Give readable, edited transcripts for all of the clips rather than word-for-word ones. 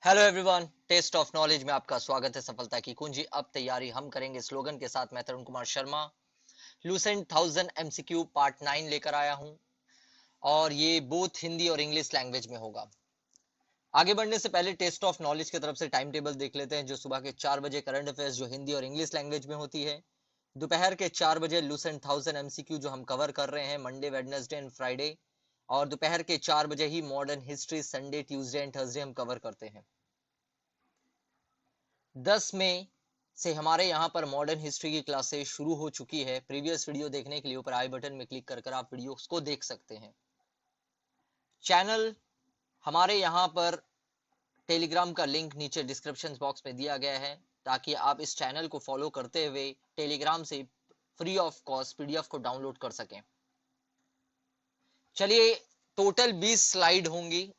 Hello everyone, test of knowledge में आपका स्वागत है। सफलता की कुंजी। अब तैयारी हम करेंगे स्लोगन के साथ। मैं Tarun Kumar Sharma Lucent 1000 MCQ part 9 लेकर आया हूं और ये बोथ हिंदी और इंग्लिश लैंग्वेज में होगा। आगे बढ़ने से पहले टेस्ट ऑफ नॉलेज की तरफ से टाइम टेबल देख लेते हैं। जो सुबह के 4 बजे करंट अफेयर्स जो हिंदी और इंग्लिश लैंग्वेज में होती है, दोपहर के 4 बजे लूसेंट 1000 एमसीक्यू जो हम कवर कर रहे हैं मंडे, वेडनेसडे एंड फ्राइडे, और दोपहर के 4 बजे ही modern history Sunday, Tuesday and Thursday हम कवर करते हैं। 10 मई से हमारे यहाँ पर मॉडर्न हिस्ट्री की क्लासेस शुरू हो चुकी है। प्रीवियस वीडियो देखने के लिए ऊपर आई बटन में क्लिक कर आप वीडियोस को देख सकते हैं। चैनल हमारे यहाँ पर टेलीग्राम का लिंक नीचे डिस्क्रिप्शन बॉक्स में दिया गया है, ताकि आप इस चैनल को फॉलो करते हुए टेलीग्राम से फ्री ऑफ कॉस्ट पीडीएफ को डाउनलोड कर सकें। चलिए, टोटल 20 स्लाइड होंगी।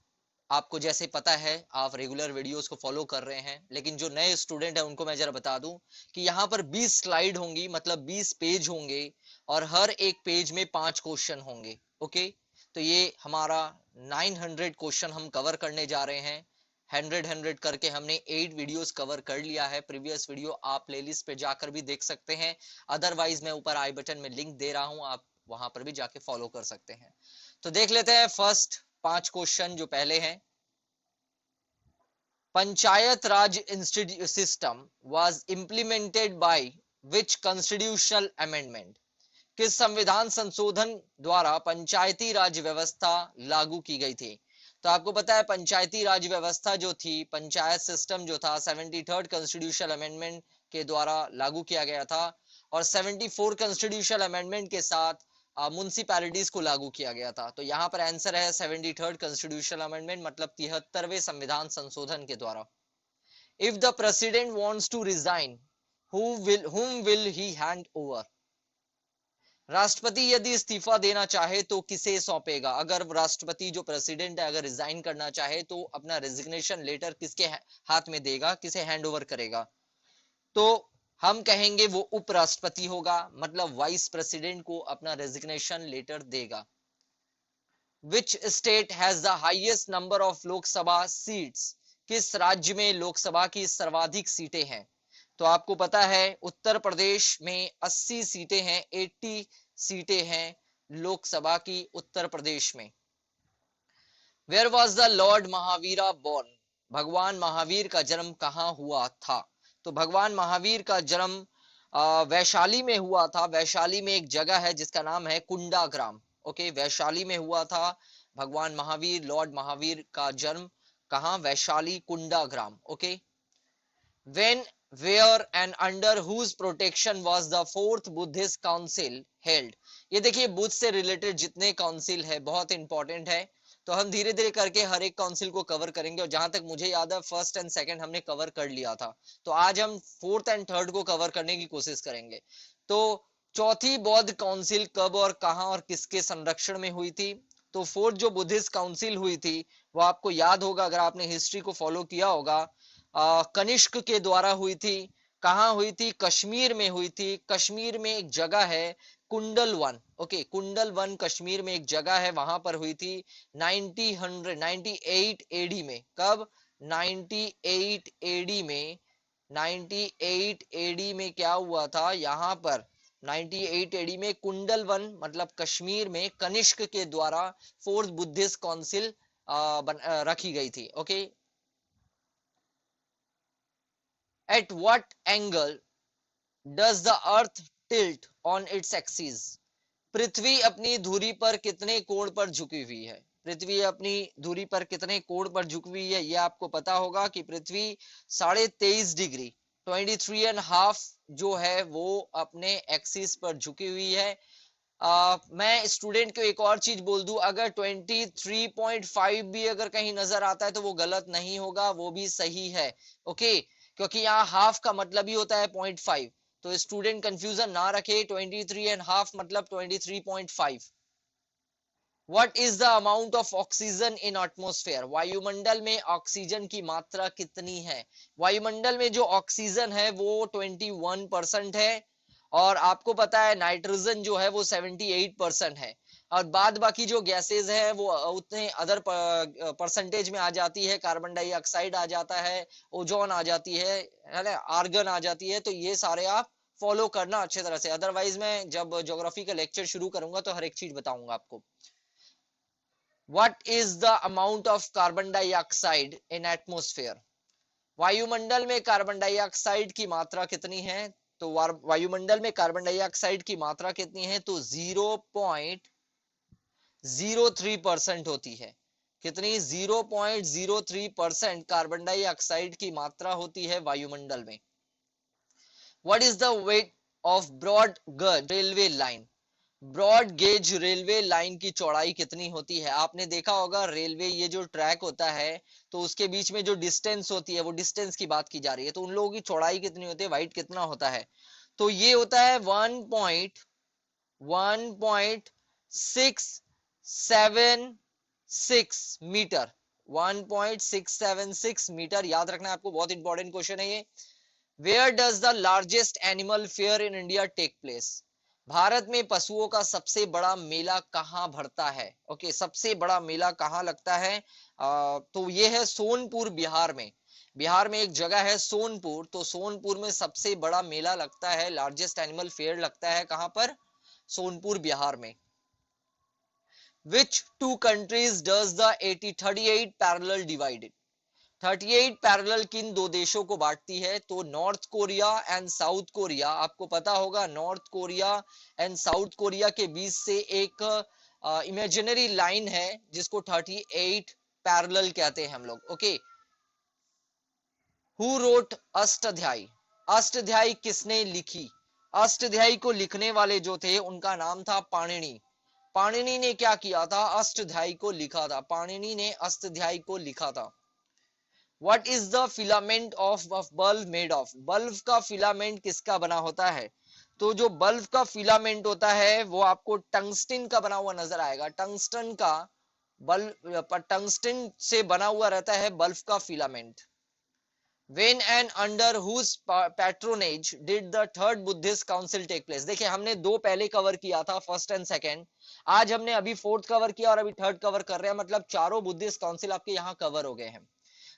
आपको जैसे पता है, आप रेगुलर वीडियोस को फॉलो कर रहे हैं, लेकिन जो नए स्टूडेंट हैं उनको मैं जरा बता दूं कि यहाँ पर 20 स्लाइड होंगी, मतलब 20 पेज होंगे और हर एक पेज में 5 क्वेश्चन होंगे। ओके, तो ये हमारा 900 क्वेश्चन हम कवर करने जा रहे हैं। 100 करके हमने 8 वीडियोस कवर कर लिया है। प्रीवियस वीडियो आप प्लेलिस्ट पे जाकर भी देख सकते हैं, अदरवाइज मैं ऊपर आई बटन में लिंक दे रहा हूं, आप वहां पर भी जाके फॉलो कर सकते हैं। तो देख लेते हैं फर्स्ट 5 क्वेश्चन जो पहले हैं। पंचायत राज system was implemented by which constitutional amendment? किस संविधान संशोधन द्वारा पंचायती राज व्यवस्था लागू की गई थी? तो आपको पता है पंचायती राज व्यवस्था जो थी, पंचायत सिस्टम जो था, 73rd कॉन्स्टिट्यूशनल अमेंडमेंट के द्वारा लागू किया गया था, और 74 कॉन्स्टिट्यूशनल अमेंडमेंट के साथ म्युनिसिपैलिटीज को लागू किया गया था। तो यहाँ पर आंसर है 73rd कॉन्स्टिट्यूशनल अमेंडमेंट, मतलब 73वें संविधान संशोधन के द्वारा। If the president wants to resign, whom will he hand over? राष्ट्रपति यदि इस्तीफा देना चाहे तो किसे सौंपेगा? अगर राष्ट्रपति जो प्रेसिडेंट है अगर रिजाइन करना चाहे तो अपना रेजिग्नेशन लेटर किसके हाथ में देगा, किसे हैंड ओवर करेगा? तो हम कहेंगे वो उपराष्ट्रपति होगा, मतलब वाइस प्रेसिडेंट को अपना रेजिग्नेशन लेटर देगा। Which state has the highest number of Lok Sabha seats? किस राज्य में लोकसभा की सर्वाधिक सीटें हैं? तो आपको पता है उत्तर प्रदेश में 80 सीटें हैं, 80 सीटें हैं लोकसभा की उत्तर प्रदेश में। Where was the lord Mahavira born? भगवान महावीर का जन्म कहाँ हुआ था? तो भगवान महावीर का जन्म वैशाली में हुआ था। वैशाली में एक जगह है जिसका नाम है कुंडाग्राम। ओके, वैशाली में हुआ था भगवान महावीर, लॉर्ड महावीर का जन्म कहाँ? Vaishali, Kundagram. Okay, when, where and under whose protection was the fourth Buddhist council held? ये देखिए, बुद्ध से रिलेटेड जितने काउंसिल है बहुत इंपॉर्टेंट है, तो हम धीरे धीरे करके हर एक काउंसिल को कवर करेंगे। और जहां तक मुझे याद है फर्स्ट एंड सेकंड हमने कवर कर लिया था, तो आज हम फोर्थ एंड थर्ड को कवर करने की कोशिश करेंगे। तो चौथी बौद्ध काउंसिल कब और कहां और किसके संरक्षण में हुई थी? तो फोर्थ जो बुद्धिस्ट काउंसिल हुई थी वो आपको याद होगा, अगर आपने हिस्ट्री को फॉलो किया होगा, कनिष्क के द्वारा हुई थी। कहां हुई थी? कश्मीर में हुई थी। कश्मीर में एक जगह है कुंडल वन। ओके, कुंडल वन कश्मीर में एक जगह है, वहां पर हुई थी 98 एडी में। कब? 98 एडी में। 98 एडी में क्या हुआ था यहाँ पर? 98 एडी में कुंडल वन मतलब कश्मीर में कनिष्क के द्वारा फोर्थ बुद्धिस्ट काउंसिल रखी गई थी। Okay, at what angle does the earth tilt on its axis? पृथ्वी अपनी धुरी पर कितने कोण पर झुकी हुई है? पृथ्वी अपनी धुरी पर कितने कोण पर झुकी हुई है? यह आपको पता होगा कि पृथ्वी 23.5 डिग्री 23.5 जो है वो अपने एक्सिस पर झुकी हुई है। मैं स्टूडेंट को एक और चीज बोल दूं, अगर 23.5 भी अगर कहीं नजर आता है तो वो गलत नहीं होगा, वो भी सही है। ओके, क्योंकि यहाँ हाफ का मतलब ही होता है 0.5, तो स्टूडेंट कंफ्यूजन ना रखे। 23.5 मतलब 23.5। What is the amount of oxygen in atmosphere? वायुमंडल में ऑक्सीजन की मात्रा कितनी है? वायुमंडल में जो ऑक्सीजन है वो 21% है, और आपको पता है नाइट्रोजन जो है वो 78% है। और बाद बाकी जो गैसेज है वो उतने अदर परसेंटेज में आ जाती है, कार्बन डाइऑक्साइड आ जाता है, ओजोन आ जाती है ना, आर्गन आ जाती है। तो ये सारे आप फॉलो करना अच्छे तरह से, अदरवाइज मैं जब ज्योग्राफी का लेक्चर शुरू करूंगा तो हर एक चीज बताऊंगा आपको। What is the amount of carbon dioxide in atmosphere? वायुमंडल में कार्बन डाइऑक्साइड की मात्रा कितनी है? तो वायुमंडल में कार्बन डाइऑक्साइड की मात्रा कितनी है? तो 0.03% होती है। कितनी? 0.03% कार्बन डाइऑक्साइड की मात्रा होती है वायुमंडल में। What is the weight of broad gauge railway line? Broad gauge railway line की चौड़ाई कितनी होती है? आपने देखा होगा रेलवे, ये जो ट्रैक होता है तो उसके बीच में जो डिस्टेंस होती है वो डिस्टेंस की बात की जा रही है। तो उन लोगों की चौड़ाई कितनी होती है, वाइड कितना होता है? तो ये होता है 1.676 मीटर। 1.676 मीटर याद रखना है आपको, बहुत इंपॉर्टेंट क्वेश्चन है ये। Where does the largest animal fair in India take place? Bharat में पशुओं का सबसे बड़ा मेला कहां भरता है? ओके, सबसे बड़ा मेला कहां लगता है? तो ये है सोनपुर, बिहार में। बिहार में एक जगह है सोनपुर, तो सोनपुर में सबसे बड़ा मेला लगता है, लार्जेस्ट एनिमल फेयर लगता है कहां पर? सोनपुर, बिहार में। Which two countries does the 38 parallel divided? 38 parallel किन दो देशों को बांटती है? तो north Korea and south Korea. आपको पता होगा north Korea and south Korea के बीच से एक इमेजिनरी लाइन है जिसको 38 पैरेलल कहते हैं हम लोग। Okay, who wrote Ashtadhyayi? Ashtadhyayi किसने लिखी? अष्टाध्यायी को लिखने वाले जो थे उनका नाम था पाणिनि। पाणिनि ने क्या किया था? अष्टाध्यायी को लिखा था। पाणिनि ने अष्टाध्यायी को लिखा था। What is the filament of bulb made of? Bulb का फिलामेंट किसका बना होता है? तो जो बल्ब का फिलामेंट होता है वो आपको टंगस्टन का बना हुआ नजर आएगा। टंगस्टन का बल्ब, टंगस्टन से बना हुआ रहता है बल्ब का filament. When and under whose patronage did the third Buddhist council take place? देखिए हमने दो पहले कवर किया था, फर्स्ट एंड सेकंड। आज हमने अभी फोर्थ कवर किया और अभी थर्ड कवर कर रहे हैं, मतलब चारों बुद्धिस्ट काउंसिल आपके यहाँ कवर हो गए हैं।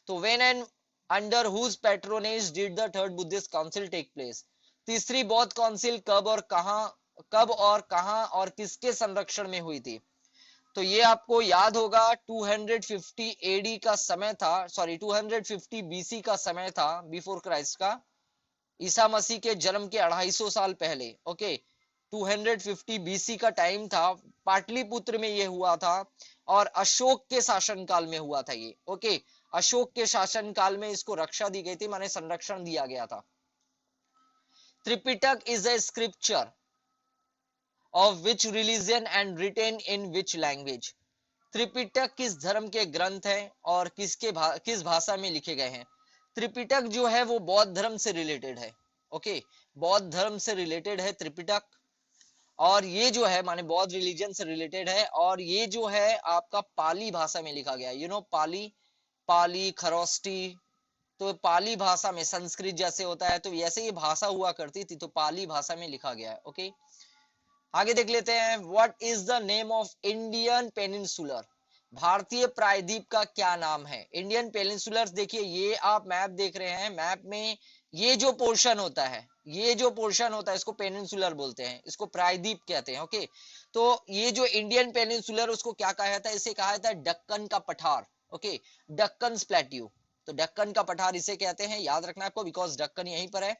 तो when and under whose patronage did the third Buddhist council take place? तीसरी बौद्ध काउंसिल कब और कहां और किसके संरक्षण में हुई थी? तो ये आपको याद होगा 250 एडी का समय था, सॉरी 250 बीसी का समय था, बिफोर क्राइस्ट का, ईसा मसीह के जन्म के 250 साल पहले। ओके, 250 बीसी का टाइम था, पाटलिपुत्र में ये हुआ था और अशोक के शासनकाल में हुआ था ये। ओके, अशोक के शासनकाल में इसको रक्षा दी गई थी, माने संरक्षण दिया गया था। Tripitaka is a scripture of which religion and written in which language? Tripitaka किस धर्म के ग्रंथ हैं और किस भाषा में लिखे गए हैं? त्रिपिटक जो है वो बौद्ध धर्म से रिलेटेड है। ओके, बौद्ध धर्म से रिलेटेड है त्रिपिटक, और ये जो है माने बौद्ध रिलीजन से रिलेटेड है, और ये जो है आपका पाली भाषा में लिखा गया है। यू नो पाली खरोष्टी, तो पाली भाषा में, संस्कृत जैसे होता है तो वैसे ये भाषा हुआ करती थी, तो पाली भाषा में लिखा गया है। ओके, आगे देख लेते हैं। What is the name of Indian peninsular? भारतीय प्रायद्वीप का क्या नाम है? इंडियन पेनिनसुलर, देखिए ये आप मैप देख रहे हैं, मैप में ये जो पोर्शन होता है, ये जो पोर्शन होता है इसको पेनिनसुलर बोलते हैं, इसको प्रायद्वीप कहते हैं। ओके, तो ये जो इंडियन पेनिनसुलर उसको क्या कहा जाता है? इसे कहा जाता है दक्कन का पठार। ओके, दक्कन प्लेट्यू, तो दक्कन का पठार इसे कहते हैं, याद रखना आपको, बिकॉज दक्कन यहीं पर है।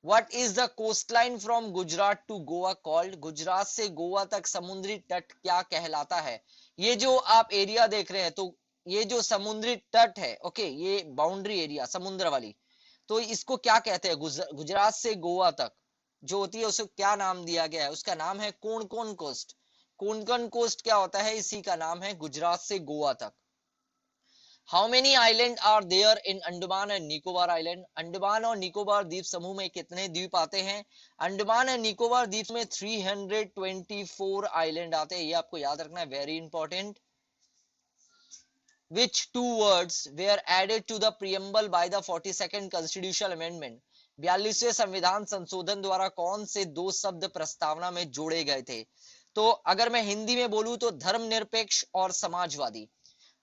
What is the coastline from Gujarat to Goa called? Gujarat से गोवा तक समुद्री तट क्या कहलाता है? ये जो आप एरिया देख रहे हैं, तो ये जो समुद्री तट है, ओके, ये बाउंड्री एरिया समुद्र वाली, तो इसको क्या कहते हैं? गुजरात से गोवा तक जो होती है उसको क्या नाम दिया गया है? उसका नाम है कोंकण कोस्ट। कोंकण कोस्ट क्या होता है? इसी का नाम है गुजरात से गोवा तक। How many island are there in Andaman and Nicobar island? Andaman और निकोबार द्वीप समूह में कितने द्वीप आते हैं? अंडमान एंड निकोबार द्वीप में 324 आइलैंड आते हैं, ये आपको याद रखना है, very important. Which two words were added to the preamble by the 42nd constitutional amendment? 42वें संविधान संशोधन द्वारा कौन से दो शब्द प्रस्तावना में जोड़े गए थे? तो अगर मैं हिंदी में बोलूं तो धर्मनिरपेक्ष और समाजवादी।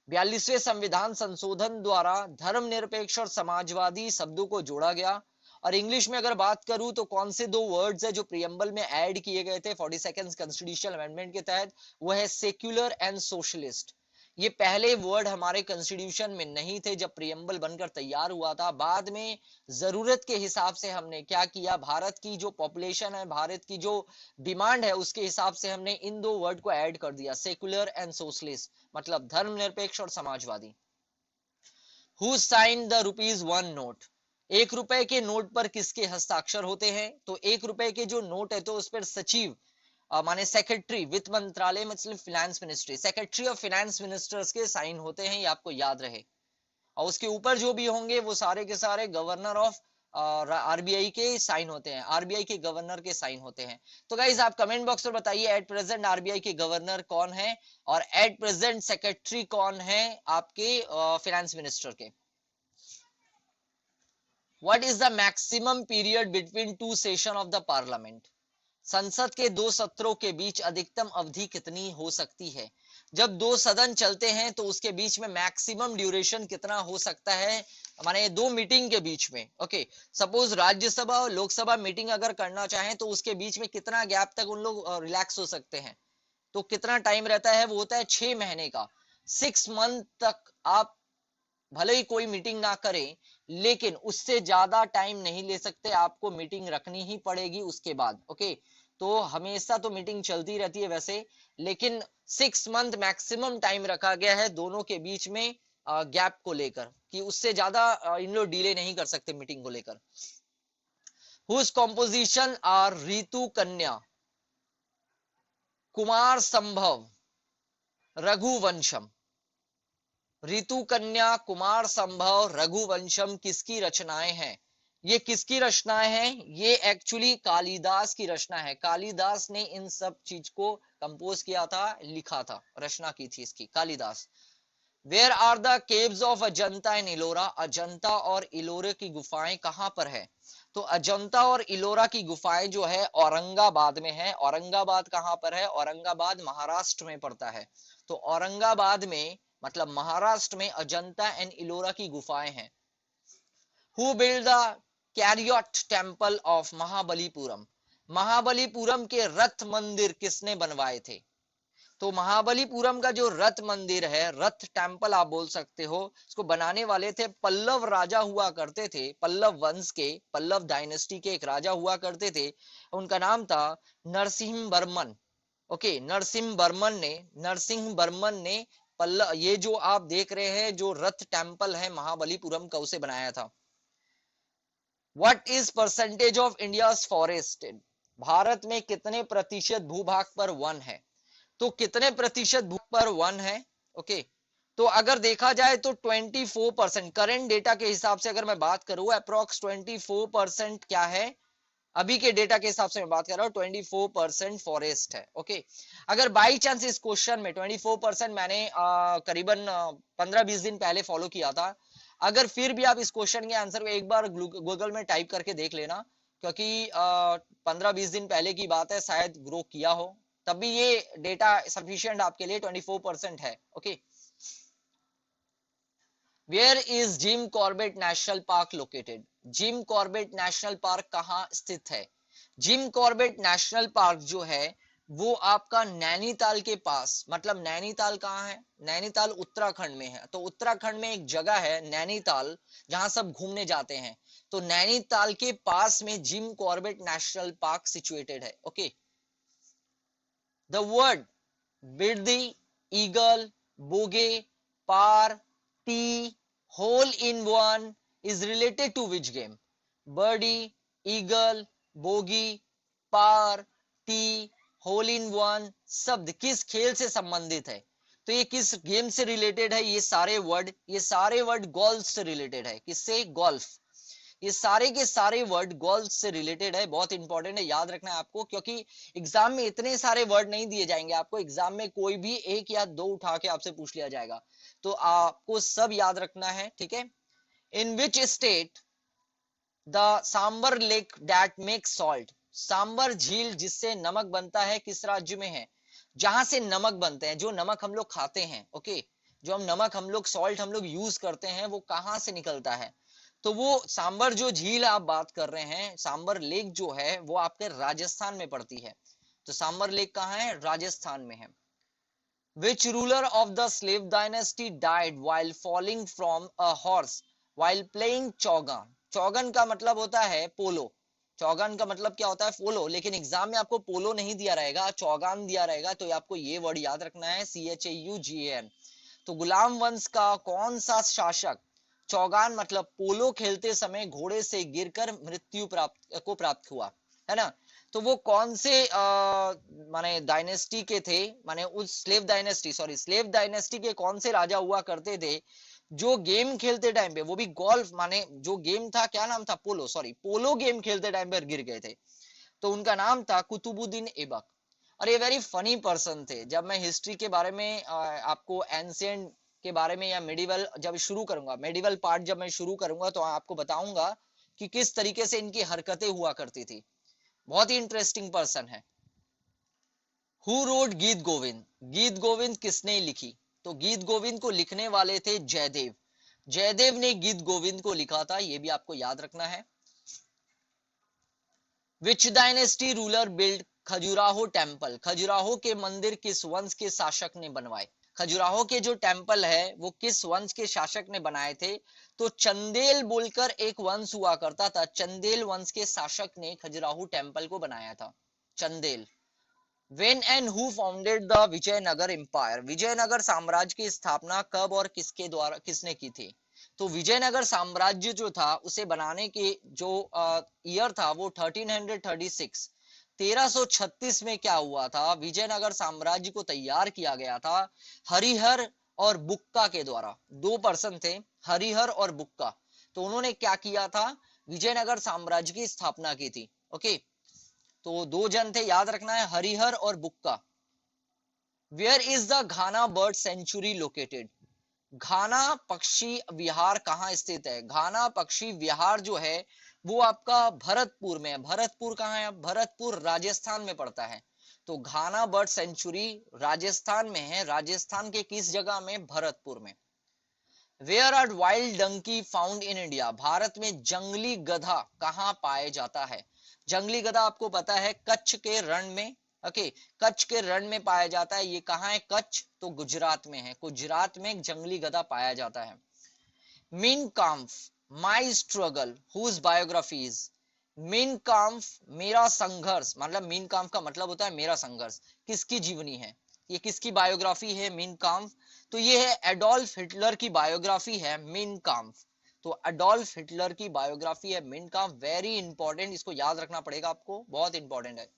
42वें संविधान संशोधन द्वारा धर्मनिरपेक्ष और समाजवादी शब्दों को जोड़ा गया। और इंग्लिश में अगर बात करूं तो कौन से दो वर्ड्स है जो प्रियम्बल में ऐड किए गए थे 42nd कॉन्स्टिट्यूशनल अमेंडमेंट के तहत, वो है सेक्युलर एंड सोशलिस्ट। ये पहले वर्ड हमारे कॉन्स्टिट्यूशन में नहीं थे जब प्रियम्बल बनकर तैयार हुआ था। बाद में जरूरत के हिसाब से हमने क्या किया, भारत की जो पॉपुलेशन है, भारत की जो डिमांड है, उसके हिसाब से हमने इन दो वर्ड को ऐड कर दिया, सेक्युलर एंड सोशलिस्ट, मतलब धर्मनिरपेक्ष और समाजवादी। Who sign the ₹1 note? 1 रुपए के नोट पर किसके हस्ताक्षर होते हैं? तो 1 रुपए के जो नोट है तो उस पर सचिव माने सेक्रेटरी, वित्त मंत्रालय मतलब finance ministry, secretary of finance ministers के साइन होते हैं, ये आपको याद रहे। और उसके ऊपर जो भी होंगे वो सारे के सारे गवर्नर ऑफ आरबीआई के साइन होते हैं, आरबीआई के गवर्नर के साइन होते हैं। तो गाइज आप कमेंट बॉक्स में बताइए एट प्रेजेंट आरबीआई के गवर्नर कौन है और एट प्रेजेंट सेक्रेटरी कौन है आपके फाइनेंस मिनिस्टर के। What is the maximum period between 2 session of the parliament? संसद के 2 सत्रों के बीच अधिकतम अवधि कितनी हो सकती है? जब 2 सदन चलते हैं तो उसके बीच में मैक्सिमम ड्यूरेशन कितना हो सकता है, माने 2 मीटिंग के बीच में। ओके, सपोज राज्यसभा और लोकसभा मीटिंग अगर करना चाहें तो उसके बीच में कितना गैप तक उन लोग रिलैक्स हो सकते हैं, तो कितना टाइम रहता है, वो होता है 6 महीने का। 6 मंथ तक आप भले ही कोई मीटिंग ना करें लेकिन उससे ज्यादा टाइम नहीं ले सकते, आपको मीटिंग रखनी ही पड़ेगी उसके बाद। ओके, तो हमेशा तो मीटिंग चलती रहती है वैसे, लेकिन 6 मंथ मैक्सिमम टाइम रखा गया है दोनों के बीच में गैप को लेकर, कि उससे ज्यादा इन लोग डिले नहीं कर सकते मीटिंग को लेकर। हुज कॉम्पोजिशन आर ऋतु कन्या, कुमार संभव, रघुवंशम। ऋतु कन्या, कुमार संभव, रघुवंशम किसकी रचनाएं हैं? ये किसकी रचनाएं हैं? ये एक्चुअली कालिदास की रचना है। कालिदास ने इन सब चीज को कंपोज किया था, लिखा था, रचना की थी इसकी Kalidasa. Where are the caves of Ajanta and Ellora? Ajanta और इलोरा की गुफाएं कहां पर है? तो अजंता और इलोरा की गुफाएं जो है औरंगाबाद में है। औरंगाबाद कहां पर है? औरंगाबाद महाराष्ट्र में पड़ता है। तो औरंगाबाद में मतलब महाराष्ट्र में अजंता एंड इलोरा की गुफाएं हैं। Who build the chariot temple of Mahabalipuram? Mahabalipuram के रथ मंदिर किसने बनवाए थे? तो महाबलीपुरम का जो रथ मंदिर है, रथ टेम्पल आप बोल सकते हो, इसको बनाने वाले थे पल्लव राजा हुआ करते थे, पल्लव वंश के, पल्लव डायनेस्टी के एक राजा हुआ करते थे, उनका नाम था नरसिंह वर्मन। ओके, नरसिंह वर्मन ने पल्लव, ये जो आप देख रहे हैं जो रथ टेम्पल है महाबलीपुरम का, उसे बनाया था। What is percentage of India's forest? Bharat में कितने प्रतिशत भूभाग पर वन है? तो कितने प्रतिशत भू पर वन है? ओके, तो अगर देखा जाए तो 24%, करेंट डेटा के हिसाब से अगर मैं बात करूं अप्रोक्स 24% क्या है, अभी के डेटा के हिसाब से मैं बात कर रहा हूं 24% फॉरेस्ट है। ओके, अगर बाई चांस इस क्वेश्चन में 24% मैंने करीबन 15-20 दिन पहले फॉलो किया था, अगर फिर भी आप इस क्वेश्चन के आंसर को एक बार गूगल में टाइप करके देख लेना, क्योंकि 15-20 दिन पहले की बात है, शायद ग्रो किया हो, तब भी ये डेटा सफिशिएंट आपके लिए 24% है। Okay, where is Jim Corbett national Park located? Jim Corbett national Park कहां स्थित है? जिम कॉर्बेट नेशनल पार्क जो है वो आपका नैनीताल के पास, मतलब नैनीताल कहाँ है? नैनीताल उत्तराखंड में है। तो उत्तराखंड में एक जगह है नैनीताल जहां सब घूमने जाते हैं, तो नैनीताल के पास में Jim Corbett national park situated है। Okay, the word birdie, eagle, bogey, par, tee, hole in one is related to which game? Birdie, eagle, bogey, par, tee, hole in one शब्द किस खेल से संबंधित है? तो ये किस गेम से रिलेटेड है? ये सारे वर्ड गोल्फ से रिलेटेड है। किससे? गोल्फ। ये सारे के सारे वर्ड गोल्फ से रिलेटेड है, बहुत इंपॉर्टेंट है, याद रखना है आपको, क्योंकि एग्जाम में इतने सारे वर्ड नहीं दिए जाएंगे आपको, एग्जाम में कोई भी एक या दो उठा के आपसे पूछ लिया जाएगा, तो आपको सब याद रखना है, ठीक है। In which state the Sambhar lake that make salt? Sambhar झील जिससे नमक बनता है किस राज्य में है? जहां से नमक बनते हैं, जो नमक हम लोग खाते हैं, ओके, जो हम लोग सॉल्ट हम लोग यूज करते हैं, वो कहाँ से निकलता है? तो वो सांबर जो झील आप बात कर रहे हैं, सांबर लेक जो है वो आपके राजस्थान में पड़ती है। तो सांबर लेक कहाँ है? राजस्थान में है। Which ruler of the slave dynasty died while falling from a horse while playing Chaugan? चौगन का मतलब होता है पोलो। चौगान का मतलब क्या होता है? पोलो। लेकिन एग्जाम में आपको पोलो नहीं दिया रहेगा, चौगान दिया रहेगा, तो आपको ये वर्ड याद रखना है, CHAUGAN। तो गुलाम वंश का कौन सा शासक चौगान मतलब पोलो खेलते समय घोड़े से गिरकर मृत्यु प्राप्त हुआ, है ना? तो वो कौन से माने डायनेस्टी के थे, माने उस स्लेव डायनेस्टी के कौन से राजा हुआ करते थे जो गेम खेलते टाइम पे, वो भी गोल्फ, माने जो गेम था, क्या नाम था? पोलो गेम खेलते टाइम पर गिर गए थे। तो उनका नाम था कुतुबुद्दीन ऐबक। और ये वेरी फनी पर्सन थे। जब मैं हिस्ट्री के बारे में आपको एंशिएंट के बारे में या मेडिवल जब शुरू करूंगा, मेडिवल पार्ट जब मैं शुरू करूंगा, तो आपको बताऊंगा कि किस तरीके से इनकी हरकतें हुआ करती थी। बहुत ही इंटरेस्टिंग पर्सन है। हु रोड गीत गोविंद? गीत गोविंद किसने लिखी? तो गीत गोविंद को लिखने वाले थे जयदेव। जयदेव ने गीत गोविंद को लिखा था, यह भी आपको याद रखना है। विच dynasty ruler build Khajuraho temple? Khajuraho के मंदिर किस वंश के शासक ने बनवाए? खजुराहो के जो टेम्पल है वो किस वंश के शासक ने बनाए थे? तो चंदेल बोलकर एक वंश हुआ करता था, चंदेल वंश के शासक ने खजुराहो टेम्पल को बनाया था, Chandela. When and who founded the Vijayanagara empire? Vijayanagara साम्राज्य की स्थापना कब और किसके द्वारा, किसने की थी? तो विजयनगर साम्राज्य जो था उसे बनाने के जो ईयर था वो 1336, 1336 में क्या हुआ था? विजयनगर साम्राज्य को तैयार किया गया था हरिहर और बुक्का के द्वारा। दो पर्सन थे, हरिहर और बुक्का। तो उन्होंने क्या किया था? विजयनगर साम्राज्य की स्थापना की थी। ओके, तो दो जन थे, याद रखना है, हरिहर और Bukka. Where is the Ghana bird sanctuary located? Ghana पक्षी विहार कहाँ स्थित है? घाना पक्षी विहार जो है वो आपका भरतपुर में है। भरतपुर कहाँ है? भरतपुर राजस्थान में पड़ता है। तो घाना बर्ड सेंचुरी राजस्थान में है। राजस्थान के किस जगह में? भरतपुर में। Where are wild donkey found in India? Bharat में जंगली गधा कहाँ पाया जाता है? जंगली गधा आपको पता है कच्छ के रण में, ओके, कच्छ के रण में पाया जाता है। ये कहाँ है? कच्छ, तो गुजरात में है। गुजरात में जंगली गधा पाया जाता है। Mein Kampf, my struggle, whose biographies? Mein Kampf, मेरा संघर्ष, मतलब मीन काम्फ का मतलब होता है मेरा संघर्ष, किसकी जीवनी है? ये किसकी बायोग्राफी है मीन काम्फ? तो ये है एडोल्फ हिटलर की बायोग्राफी है मीन काम्फ। तो एडोल्फ हिटलर की बायोग्राफी है मीन काम्फ। वेरी इंपॉर्टेंट, इसको याद रखना पड़ेगा आपको, बहुत इंपॉर्टेंट है।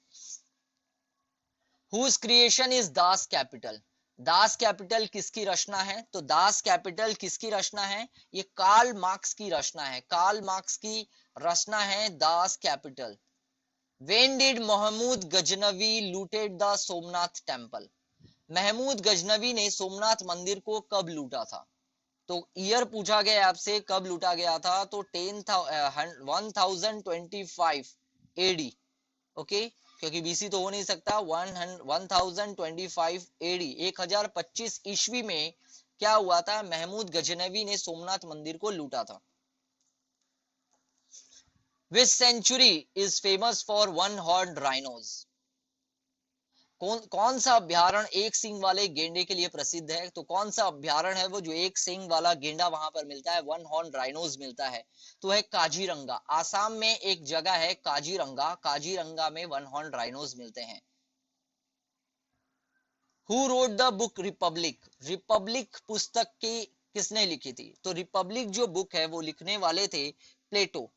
Whose creation is Das Kapital? Das Kapital किसकी रचना है? तो दास कैपिटल किसकी रचना है? ये कार्ल मार्क्स की रचना है। कार्ल मार्क्स की रचना है Das Kapital. When did Mahmud Ghaznavi looted the Somnath temple? Mahmud Ghaznavi ने सोमनाथ मंदिर को कब लूटा था? तो ईयर पूछा गया आपसे, कब लूटा गया था? तो 1025 एडी। ओके, क्योंकि बीसी तो हो नहीं सकता। 1025 एडी, 1025 ईस्वी में क्या हुआ था? महमूद गजनवी ने सोमनाथ मंदिर को लूटा था। Which sanctuary is famous for one horn rhinos? कौन सा अभ्यारण्य एक सींग वाले गेंडे के लिए प्रसिद्ध है? तो कौन सा अभ्यारण्य है वो जो एक सींग वाला गेंडा वहां पर मिलता है, वन हॉर्न राइनोज मिलता है? तो है काजीरंगा। आसाम में एक जगह है काजीरंगा, काजीरंगा में वन हॉर्न राइनोज मिलते हैं। Who wrote the book Republic? Republic पुस्तक की किसने लिखी थी? तो रिपब्लिक जो बुक है वो लिखने वाले थे प्लेटो।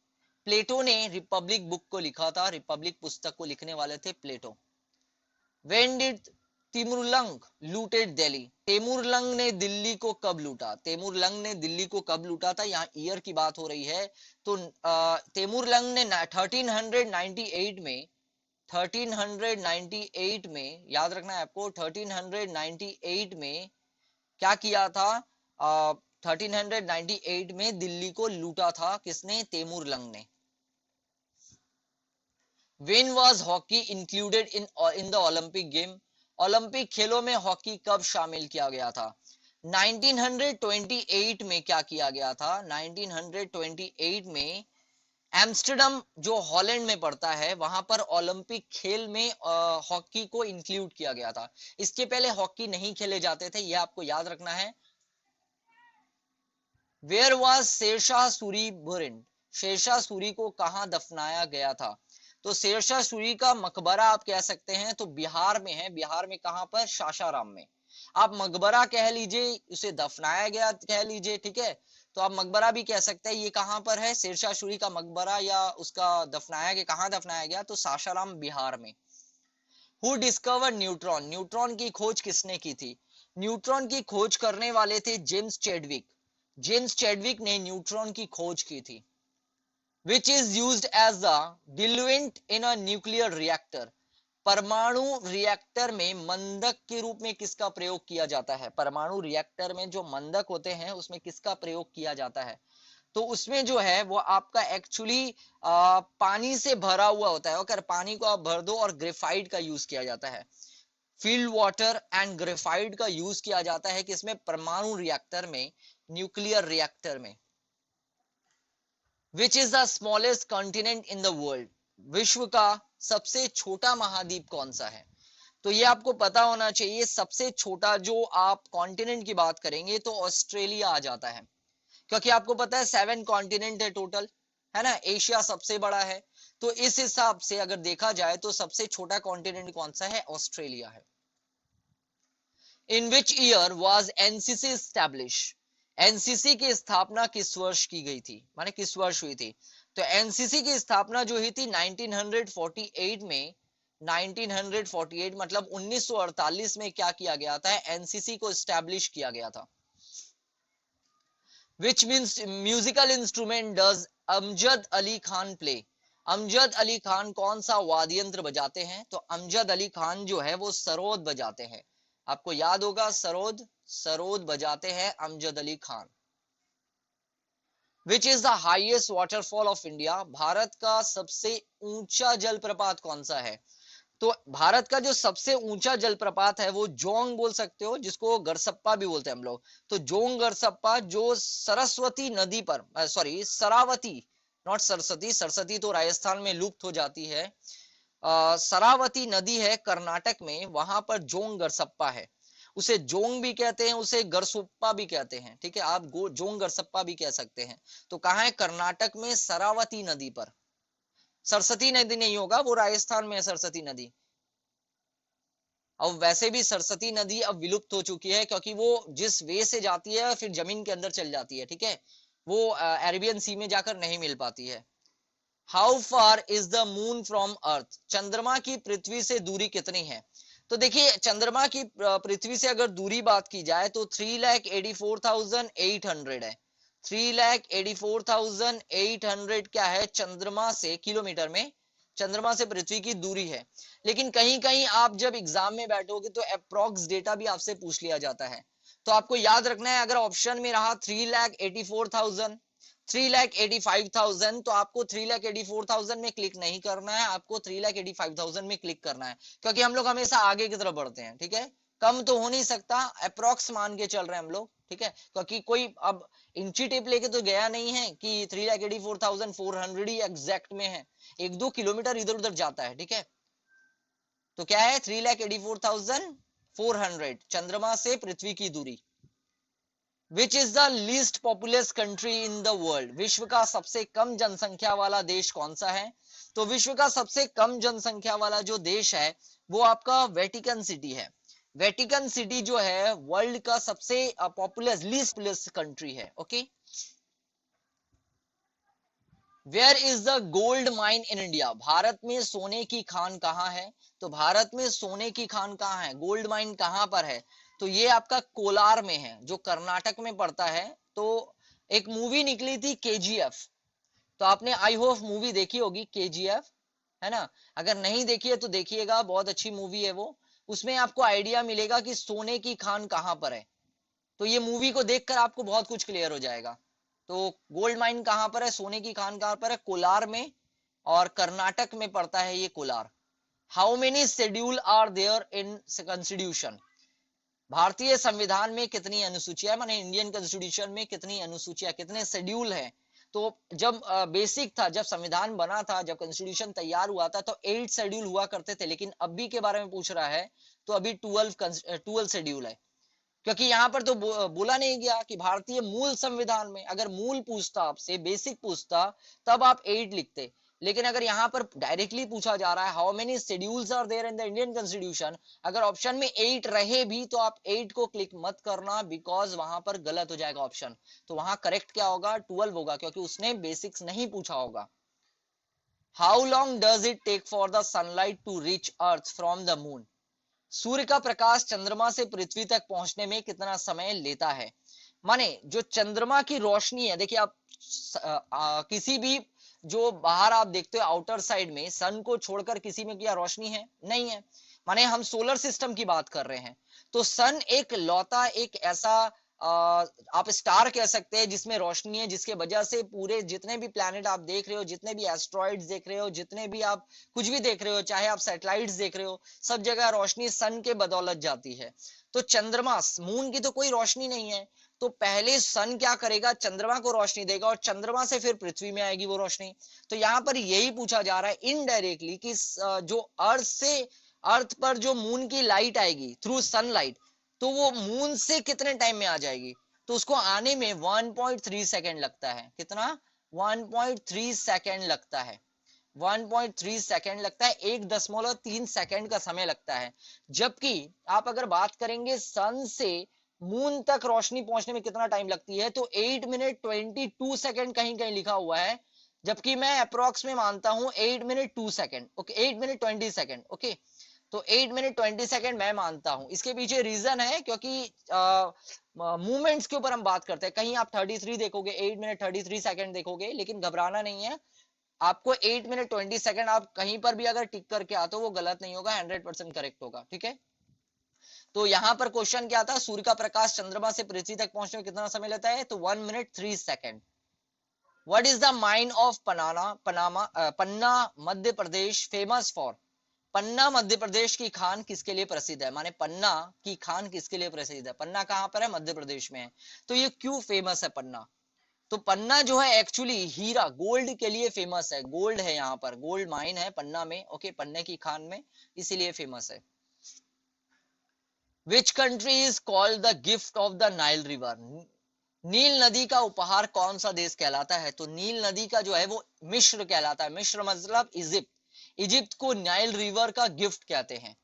प्लेटो ने रिपब्लिक बुक को लिखा था, रिपब्लिक पुस्तक को लिखने वाले थे Plato. When did Timurlang looted Delhi? Timurlang ने दिल्ली को कब लूटा? तेमुरलंग ने दिल्ली को कब लूटा था? यहाँ ईयर की बात हो रही है। तो तेमुरलंग ने 1398 में, 1398 में, याद रखना है आपको, 1398 में क्या किया था? 1398 में दिल्ली को लूटा था किसने? तेमुरलंग ने। When was hockey included in the Olympic game? Olympic खेलों में हॉकी कब शामिल किया गया था? 1928 में क्या किया गया था? 1928 में एम्स्टर्डम जो हॉलैंड में पड़ता है वहां पर ओलंपिक खेल में हॉकी को इंक्लूड किया गया था। इसके पहले हॉकी नहीं खेले जाते थे, यह आपको याद रखना है। Where was Sher Shah Suri buried? Sher Shah Suri को कहां दफनाया गया था? तो शेरशाह सूरी का मकबरा आप कह सकते हैं तो बिहार में है। बिहार में कहां पर? सासाराम में। आप मकबरा कह लीजिए, उसे दफनाया गया कह लीजिए, ठीक है। तो आप मकबरा भी कह सकते हैं। ये कहां पर है? शेरशाह सूरी का मकबरा या उसका दफनाया गया, कहां दफनाया गया? तो सासाराम बिहार में। Who discovered neutron? न्यूट्रॉन की खोज किसने की थी? न्यूट्रॉन की खोज करने वाले थे जेम्स चैडविक। जेम्स चैडविक ने न्यूट्रॉन की खोज की थी। Which is used as a diluent in a nuclear reactor? परमाणु रिएक्टर में मंदक के रूप में किसका प्रयोग किया जाता है? परमाणु रिएक्टर में जो मंदक होते हैं उसमें किसका प्रयोग किया जाता है? तो उसमें जो है वो आपका एक्चुअली पानी से भरा हुआ होता है। अगर पानी को आप भर दो और ग्रेफाइट का यूज किया जाता है। फील्ड वाटर एंड ग्रेफाइट का यूज किया जाता है किसमें? परमाणु रिएक्टर में, न्यूक्लियर रिएक्टर में। Which is the smallest continent in the world? विश्व का सबसे छोटा महाद्वीप कौन सा है? तो ये आपको पता होना चाहिए। सबसे छोटा जो आप कॉन्टिनेंट की बात करेंगे तो ऑस्ट्रेलिया आ जाता है, क्योंकि आपको पता है 7 कॉन्टिनेंट है टोटल, है ना। एशिया सबसे बड़ा है, तो इस हिसाब से अगर देखा जाए तो सबसे छोटा कॉन्टिनेंट कौन सा है? ऑस्ट्रेलिया है। In which year was NCC establish? NCC की स्थापना किस वर्ष की गई थी, माने किस वर्ष हुई थी? तो एनसीसी की स्थापना जो हुई थी 1948 में। 1948 मतलब 1948 में क्या किया गया था? एनसीसी को स्टैब्लिश किया गया था। Which means musical instrument does Amjad Ali Khan play? Amjad Ali Khan कौन सा वाद्य यंत्र बजाते हैं? तो अमजद अली खान जो है वो सरोद बजाते हैं। आपको याद होगा सरोद, सरोद बजाते हैं Amjad Ali Khan. Which is the highest waterfall of India? Bharat का सबसे ऊंचा जलप्रपात कौन सा है? तो भारत का जो सबसे ऊंचा जलप्रपात है वो जोंग बोल सकते हो, जिसको गरसप्पा भी बोलते हैं हम लोग। तो जोंग गरसप्पा जो सरस्वती नदी पर, सॉरी सरावती, नॉट सरस्वती, सरस्वती तो राजस्थान में लुप्त हो जाती है। सरावती नदी है कर्नाटक में, वहां पर जोंग गरसप्पा है। उसे जोंग भी कहते हैं, उसे गरसुप्पा भी कहते हैं, ठीक है। आप जोंग गरसप्पा भी कह सकते हैं। तो कहाँ है? कर्नाटक में सरावती नदी पर। सरस्वती नदी नहीं होगा, वो राजस्थान में है सरस्वती नदी। अब वैसे भी सरस्वती नदी अब विलुप्त हो चुकी है, क्योंकि वो जिस वे से जाती है फिर जमीन के अंदर चल जाती है, ठीक है। वो अरेबियन सी में जाकर नहीं मिल पाती है। How far is the moon from earth? चंद्रमा की पृथ्वी से दूरी कितनी है? तो देखिए चंद्रमा की पृथ्वी से अगर दूरी बात की जाए तो 3,84,800 है। 3,84,800 क्या है? चंद्रमा से किलोमीटर में चंद्रमा से पृथ्वी की दूरी है। लेकिन कहीं कहीं आप जब एग्जाम में बैठोगे तो अप्रोक्स डेटा भी आपसे पूछ लिया जाता है। तो आपको याद रखना है, अगर ऑप्शन में रहा 3,84,000, 3,85,000, तो आपको 3,84,000 में क्लिक नहीं करना है, आपको 3,85,000 में क्लिक करना है, क्योंकि हम लोग हमेशा आगे की तरफ बढ़ते हैं, ठीक है। कम तो हो नहीं सकता, अप्रोक्स मान के चल रहे हैं हम लोग, ठीक है। क्योंकि कोई अब इंची टेप लेके तो गया नहीं है कि 3,84,400 ही एग्जैक्ट में है। 1-2 किलोमीटर इधर उधर जाता है, ठीक है। तो क्या है? 3,84,400 चंद्रमा से पृथ्वी की दूरी। Which is the least populous country in the world? विश्व का सबसे कम जनसंख्या वाला देश कौन सा है? तो विश्व का सबसे कम जनसंख्या वाला जो देश है वो आपका वेटिकन सिटी है। वेटिकन सिटी जो है वर्ल्ड का सबसे पॉपुलस लीस्ट पॉपुलस कंट्री है, okay. Where is the gold mine in India? Bharat में सोने की खान कहाँ है? तो भारत में सोने की खान कहाँ है, गोल्ड माइन कहाँ पर है? तो ये आपका कोलार में है, जो कर्नाटक में पड़ता है। तो एक मूवी निकली थी केजीएफ, तो आपने आई होप मूवी देखी होगी केजीएफ, है ना। अगर नहीं देखी है तो देखिएगा, बहुत अच्छी मूवी है वो। उसमें आपको आइडिया मिलेगा कि सोने की खान कहाँ पर है। तो ये मूवी को देखकर आपको बहुत कुछ क्लियर हो जाएगा। तो गोल्ड माइन कहां पर है, सोने की खान कहां पर है? कोलार में, और कर्नाटक में पड़ता है ये Kolar. How many schedule are there in constitution? भारतीय संविधान में कितनी अनुसूचियां, माने इंडियन कॉन्स्टिट्यूशन में कितनी अनुसूचियां, कितने शेड्यूल हैं? तो जब बेसिक था, जब संविधान बना था, जब कॉन्स्टिट्यूशन तैयार हुआ था, तो 8 शेड्यूल हुआ करते थे, लेकिन अभी के बारे में पूछ रहा है तो अभी 12 शेड्यूल है। क्योंकि यहाँ पर तो बोला नहीं गया कि भारतीय मूल संविधान में, अगर मूल पूछता आपसे, बेसिक पूछता, तब आप 8 लिखते। लेकिन अगर यहाँ पर डायरेक्टली पूछा जा रहा है how many schedules are there in the Indian constitution, अगर ऑप्शन में 8 रहे भी तो आप 8 को क्लिक मत करना, बिकॉज वहां पर गलत हो जाएगा ऑप्शन। तो वहां करेक्ट क्या होगा? 12 होगा, क्योंकि उसने बेसिक्स नहीं पूछा होगा। How long does it take for the sunlight to reach earth from the moon? सूर्य का प्रकाश चंद्रमा से पृथ्वी तक पहुंचने में कितना समय लेता है? माने जो चंद्रमा की रोशनी है, देखिए आप किसी भी जो बाहर आप देखते हो आउटर साइड में, सन को छोड़कर किसी में क्या रोशनी है? नहीं है। माने हम सोलर सिस्टम की बात कर रहे हैं, तो सन एक लौता, एक ऐसा आप स्टार कह सकते हैं जिसमें रोशनी है, जिसके वजह से पूरे जितने भी प्लैनेट आप देख रहे हो, जितने भी एस्ट्रॉइड्स देख रहे हो, जितने भी आप कुछ भी देख रहे हो, चाहे आप सैटेलाइट्स देख रहे हो, सब जगह रोशनी सन के बदौलत जाती है। तो चंद्रमा, मून की तो कोई रोशनी नहीं है, तो पहले सन क्या करेगा? चंद्रमा को रोशनी देगा, और चंद्रमा से फिर पृथ्वी में आएगी वो रोशनी। तो यहाँ पर यही पूछा जा रहा है इनडायरेक्टली कि जो अर्थ से, अर्थ पर जो मून की लाइट आएगी थ्रू सनलाइट, तो वो मून से कितने टाइम में आ जाएगी? तो उसको आने में 1.3 सेकेंड लगता है। कितना? 1.3 सेकेंड लगता है। 1.3 सेकेंड लगता है, 1.3 सेकेंड का समय लगता है। जबकि आप अगर बात करेंगे सन से मून तक रोशनी पहुंचने में कितना टाइम लगती है, तो 8 मिनट 22 सेकेंड कहीं कहीं लिखा हुआ है, जबकि मैं अप्रोक्स में मानता हूं 8 minute 2 second. Okay, 8 minute 20 second. Okay, तो 8 मिनट 20 सेकेंड मैं मानता हूं। इसके पीछे रीजन है क्योंकि मूवमेंट्स के ऊपर हम बात करते हैं। कहीं आप 33 देखोगे, 8 मिनट 33 सेकेंड देखोगे, लेकिन घबराना नहीं है, आपको 8 मिनट 20 सेकेंड आप कहीं पर भी अगर टिक करके आते हो वो गलत नहीं होगा, 100% करेक्ट होगा। ठीक है, तो यहां पर क्वेश्चन क्या था? सूर्य का प्रकाश चंद्रमा से पृथ्वी तक पहुंचने में कितना समय लेता है? तो 1 minute 3 second. What is the mine of Panna Madhya Pradesh famous for? Panna Madhya Pradesh की खान किसके लिए प्रसिद्ध है? माने पन्ना की खान किसके लिए प्रसिद्ध है? पन्ना कहां पर है? मध्य प्रदेश में है। तो ये क्यों फेमस है पन्ना? तो पन्ना जो है एक्चुअली हीरा, गोल्ड के लिए फेमस है। गोल्ड है, यहाँ पर गोल्ड माइन है पन्ना में। ओके, पन्ने की खान में, इसीलिए फेमस है। Which country is called the gift of the Nile river? नील नदी का उपहार कौन सा देश कहलाता है? तो नील नदी का जो है वो मिस्र कहलाता है। मिस्र मतलब इजिप्ट। इजिप्ट को नाइल रिवर का गिफ्ट कहते हैं।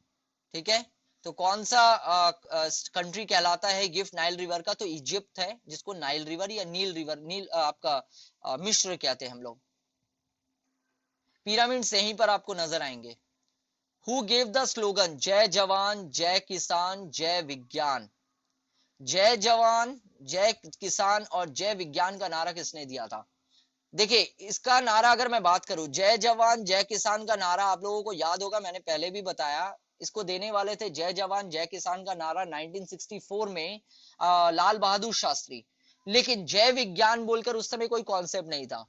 ठीक है, तो कौन सा कंट्री कहलाता है गिफ्ट नाइल रिवर का? तो इजिप्ट है, जिसको नाइल रिवर या नील रिवर, नील आपका मिस्र कहते हैं हम लोग। पिरामिड्स यहीं पर आपको नजर आएंगे। हु गेव द स्लोगन जय जवान जय किसान जय विज्ञान? जय जवान, जय किसान और जय विज्ञान का नारा किसने दिया था? देखिए, इसका नारा अगर मैं बात करूं, जय जवान जय किसान का नारा आप लोगों को याद होगा, मैंने पहले भी बताया, इसको देने वाले थे जय जवान जय किसान का नारा 1964 में लाल बहादुर शास्त्री। लेकिन जय विज्ञान बोलकर उस समय कोई कॉन्सेप्ट नहीं था।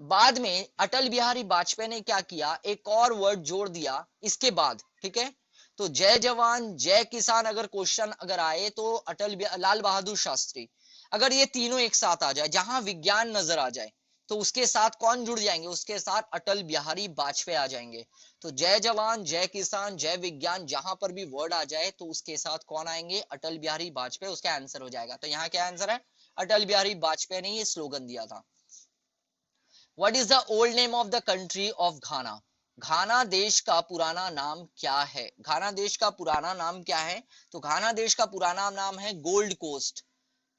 बाद में अटल बिहारी वाजपेयी ने क्या किया, एक और वर्ड जोड़ दिया इसके बाद। ठीक है, तो जय जवान जय किसान अगर क्वेश्चन अगर आए तो लाल बहादुर शास्त्री, अगर ये तीनों एक साथ आ जाए, जहां विज्ञान नजर आ जाए, तो उसके साथ कौन जुड़ जाएंगे? उसके साथ अटल बिहारी वाजपेयी आ जाएंगे। तो जय जवान जय किसान जय विज्ञान, जहां पर भी वर्ड आ जाए तो उसके साथ कौन आएंगे? अटल बिहारी वाजपेयी, उसका आंसर हो जाएगा। तो यहाँ क्या आंसर है? अटल बिहारी वाजपेयी ने ये स्लोगन दिया था। What is the old name of the country of Ghana? Ghana देश का पुराना नाम क्या है? घाना देश का पुराना नाम क्या है? तो घाना देश का पुराना नाम है गोल्ड कोस्ट।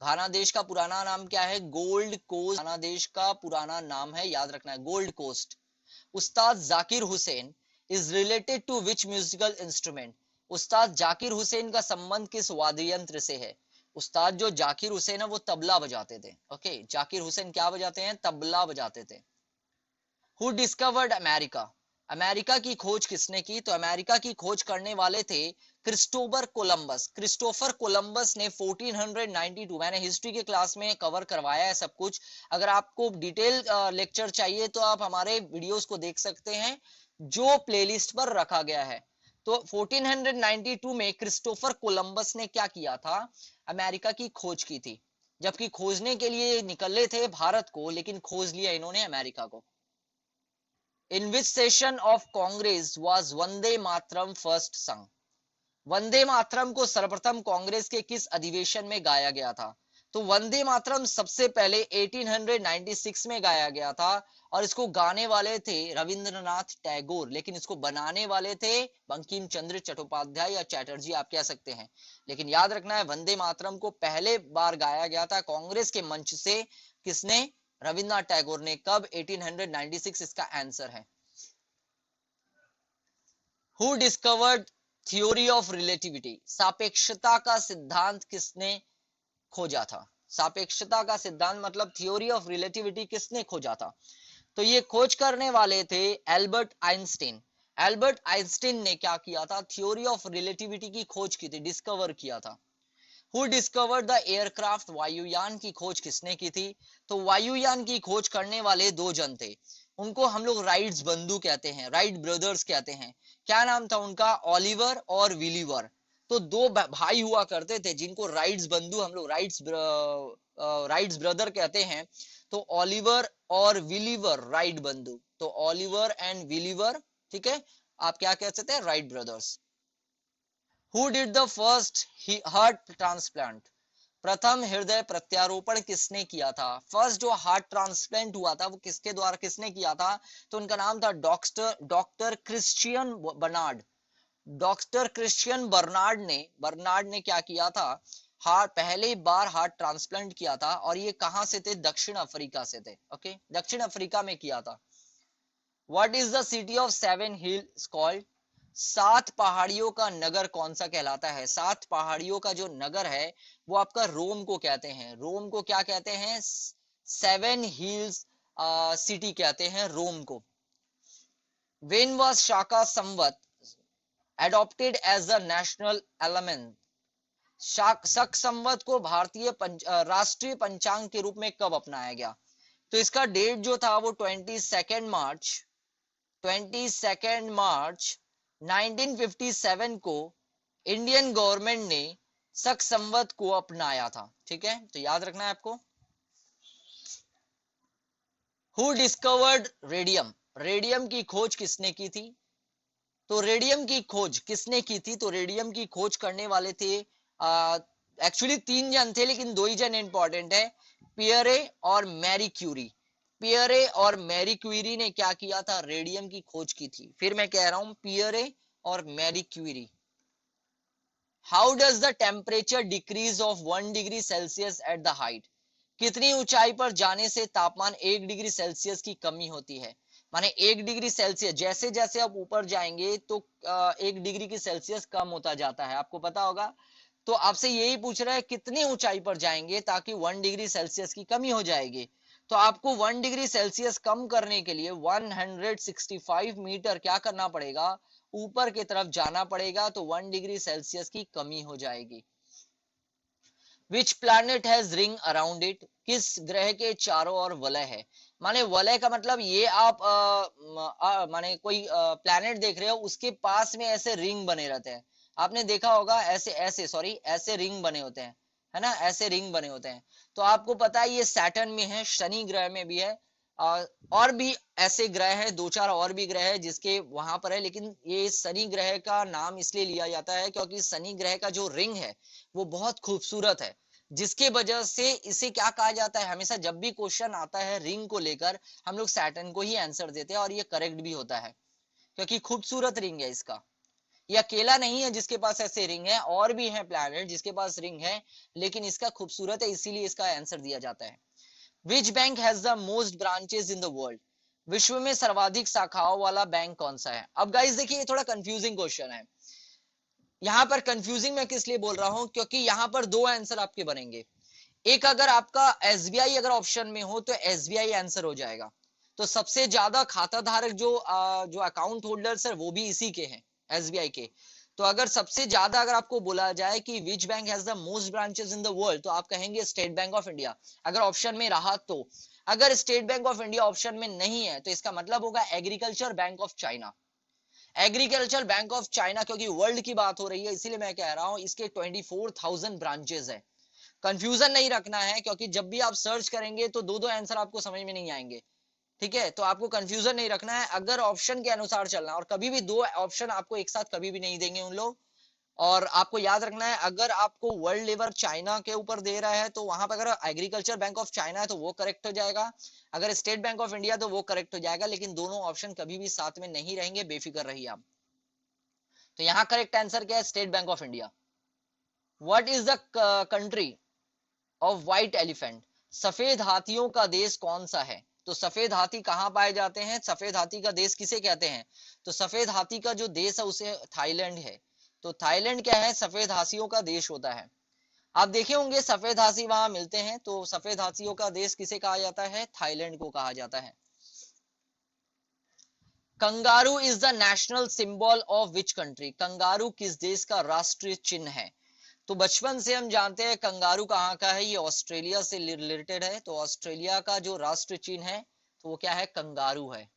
घाना देश का पुराना नाम क्या है? Gold coast. घाना देश का पुराना नाम है, याद रखना है, Gold Coast. Ustad Zakir Hussain is related to which musical instrument? Ustad Zakir Hussain का संबंध किस वाद्य यंत्र से है? उस्ताद जो जाकिर हुसैन है वो तबला बजाते थे। ओके, जाकिर हुसैन क्या बजाते हैं? तबला बजाते थे। Who discovered America? अमेरिका की खोज किसने की? तो अमेरिका की खोज करने वाले थे क्रिस्टोफर कोलंबस। क्रिस्टोफर कोलंबस ने 1492, मैंने हिस्ट्री के क्लास में कवर करवाया है सब कुछ। अगर आपको डिटेल लेक्चर चाहिए तो आप हमारे वीडियोस को देख सकते हैं। जो प्लेलिस्ट पर रखा गया है। तो 1492 में क्रिस्टोफर कोलंबस ने क्या किया था, अमेरिका की खोज की थी, जबकि खोजने के लिए निकले थे भारत को, लेकिन खोज लिया इन्होंने अमेरिका को। In which session of Congress was Vande Mataram first sung, Vande मातरम को सर्वप्रथम कांग्रेस के किस अधिवेशन में गाया गया था? तो वंदे मातरम सबसे पहले 1896 में गाया गया था, और इसको गाने वाले थे रविंद्रनाथ टैगोर, लेकिन इसको बनाने वाले थे बंकिम चंद्र चट्टोपाध्याय या चैटर्जी, आप कह सकते हैं। लेकिन याद रखना है, वंदे मातरम को पहले बार गाया गया था कांग्रेस के मंच से, किसने? रविंद्रनाथ टैगोर ने। कब? 1896, इसका आंसर है। Who discovered theory of relativity, सापेक्षता का सिद्धांत किसने खोजा था? सापेक्षता का सिद्धांत मतलब थ्योरी ऑफ रिलेटिविटी किसने खोजा था? तो ये खोज करने वाले थे एल्बर्ट आइंस्टीन। एल्बर्ट आइंस्टीन ने क्या किया था? थ्योरी ऑफ रिलेटिविटी की खोज की थी, डिस्कवर किया था। हु डिस्कवर्ड द एयरक्राफ्ट, वायुयान की खोज किसने की थी? तो वायुयान की खोज करने वाले दो जन थे, उनको हम लोग राइट्स बंधु कहते हैं, राइट ब्रदर्स कहते हैं। क्या नाम था उनका? ओलिवर और विलीवर। तो दो भाई हुआ करते थे जिनको राइट्स बंधु हम लोग राइट्स ब्रदर कहते हैं। तो ओलिवर और विलीवर राइट बंधु, तो ओलिवर एंड विलीवर, ठीक है, आप क्या कह सकते हैं? Wright brothers. Who did the first heart transplant? प्रथम हृदय प्रत्यारोपण किसने किया था? फर्स्ट जो हार्ट ट्रांसप्लांट हुआ था वो किसके द्वारा, किसने किया था? तो उनका नाम था doctor Christiaan Barnard. Doctor Christiaan Barnard ने क्या किया था? पहली बार हार्ट ट्रांसप्लांट किया था, और ये कहां से थे? दक्षिण अफ्रीका से थे। ओके, दक्षिण अफ्रीका में किया था। What is the city of seven hills called? सात पहाड़ियों का नगर कौन सा कहलाता है? सात पहाड़ियों का जो नगर है वो आपका रोम को कहते हैं। रोम को क्या कहते हैं? सेवन हिल्स सिटी कहते हैं रोम को। When was Shaka Samvat adopted as a national element? शक संवत को भारतीय राष्ट्रीय पंचांग के रूप में कब अपनाया गया? तो इसका डेट जो था वो 22 मार्च 1957 को इंडियन गवर्नमेंट ने शक संवत को अपनाया था। ठीक है, तो याद रखना है आपको। हु डिस्कवर्ड रेडियम, रेडियम की खोज किसने की थी? तो रेडियम की खोज किसने की थी? तो रेडियम की खोज करने वाले थे एक्चुअली तीन जन थे, लेकिन दो ही जन इंपॉर्टेंट है, पियरे और मैरी क्यूरी। पियरे और मैरी क्यूरी ने क्या किया था? रेडियम की खोज की थी। फिर मैं कह रहा हूं, पियरे और Marie Curie. How does the temperature decrease of 1 degree Celsius at the height? कितनी ऊंचाई पर जाने से तापमान 1 डिग्री सेल्सियस की कमी होती है? माने 1 डिग्री सेल्सियस, जैसे जैसे आप ऊपर जाएंगे तो 1 डिग्री की सेल्सियस कम होता जाता है, आपको पता होगा। तो आपसे यही पूछ रहा है कितनी ऊंचाई पर जाएंगे ताकि 1 डिग्री सेल्सियस की कमी हो जाएगी। तो आपको 1 डिग्री सेल्सियस कम करने के लिए 165 मीटर क्या करना पड़ेगा? ऊपर की तरफ जाना पड़ेगा, तो 1 डिग्री सेल्सियस की कमी हो जाएगी। Which planet has ring around it? किस ग्रह के चारों ओर वलय है? माने वलय का मतलब ये आप माने कोई प्लैनेट देख रहे हो, उसके पास में ऐसे रिंग बने रहते हैं। आपने देखा होगा ऐसे रिंग बने होते हैं, है ना, ऐसे रिंग बने होते हैं। तो आपको पता है ये सैटर्न में है, शनि ग्रह में भी है, और भी ऐसे ग्रह है, दो चार और भी ग्रह है जिसके वहां पर है, लेकिन ये शनि ग्रह का नाम इसलिए लिया जाता है क्योंकि शनि ग्रह का जो रिंग है वो बहुत खूबसूरत है, जिसके वजह से इसे क्या कहा जाता है? हमेशा जब भी क्वेश्चन आता है रिंग को लेकर, हम लोग सैटर्न को ही आंसर देते हैं, और ये करेक्ट भी होता है क्योंकि खूबसूरत रिंग है इसका। ये अकेला नहीं है जिसके पास ऐसे रिंग है, और भी है प्लैनेट जिसके पास रिंग है, लेकिन इसका खूबसूरत है इसीलिए इसका आंसर दिया जाता है। Which bank has the most branches in the world? विश्व में सर्वाधिक शाखाओं वाला बैंक कौन सा है? अब गाइस देखिए, ये थोड़ा कंफ्यूजिंग क्वेश्चन है। यहां पर कंफ्यूजिंग मैं किस लिए बोल रहा हूं, क्योंकि यहां पर दो आंसर आपके बनेंगे। एक, अगर आपका एसबीआई अगर ऑप्शन में हो तो एसबीआई आंसर हो जाएगा। तो सबसे ज्यादा खाता धारक जो अकाउंट होल्डर्स है वो भी इसी के हैं, एसबीआई के। तो अगर सबसे ज्यादा अगर आपको बोला जाए कि which bank has the most branches in the world, तो आप कहेंगे स्टेट बैंक ऑफ इंडिया, अगर ऑप्शन में रहा तो। अगर state bank of India option में नहीं है तो इसका मतलब होगा agriculture bank of China. Agriculture bank of China, क्योंकि वर्ल्ड की बात हो रही है इसीलिए मैं कह रहा हूं, इसके 24,000 ब्रांचेस है। कंफ्यूजन नहीं रखना है, क्योंकि जब भी आप सर्च करेंगे तो दो दो आंसर आपको समझ में नहीं आएंगे। ठीक है, तो आपको कंफ्यूजन नहीं रखना है, अगर ऑप्शन के अनुसार चलना, और कभी भी दो ऑप्शन आपको एक साथ कभी भी नहीं देंगे उन लोग। और आपको याद रखना है, अगर आपको वर्ल्ड लेवल चाइना के ऊपर दे रहा है तो वहां पर अगर एग्रीकल्चर बैंक ऑफ चाइना है तो वो करेक्ट हो जाएगा, अगर स्टेट बैंक ऑफ इंडिया तो वो करेक्ट हो जाएगा, लेकिन दोनों ऑप्शन कभी भी साथ में नहीं रहेंगे, बेफिक्र रहिए आप। तो यहाँ करेक्ट आंसर क्या है? State bank of India. What is the country of white elephant? सफेद हाथियों का देश कौन सा है? तो सफेद हाथी कहाँ पाए जाते हैं? सफेद हाथी का देश किसे कहते हैं? तो सफेद हाथी का जो देश है उसे थाईलैंड है। तो थाईलैंड क्या है? सफेद हाथियों का देश होता है। आप देखे होंगे सफेद हाथी वहां मिलते हैं, तो सफेद हाथियों का देश किसे कहा जाता है? थाईलैंड को कहा जाता है। Kangaroo is the national symbol of which country? Kangaroo किस देश का राष्ट्रीय चिन्ह है? तो बचपन से हम जानते हैं कंगारू कहाँ का है, ये ऑस्ट्रेलिया से रिलेटेड है। तो ऑस्ट्रेलिया का जो राष्ट्रीय चिन्ह है तो वो क्या है? कंगारू है।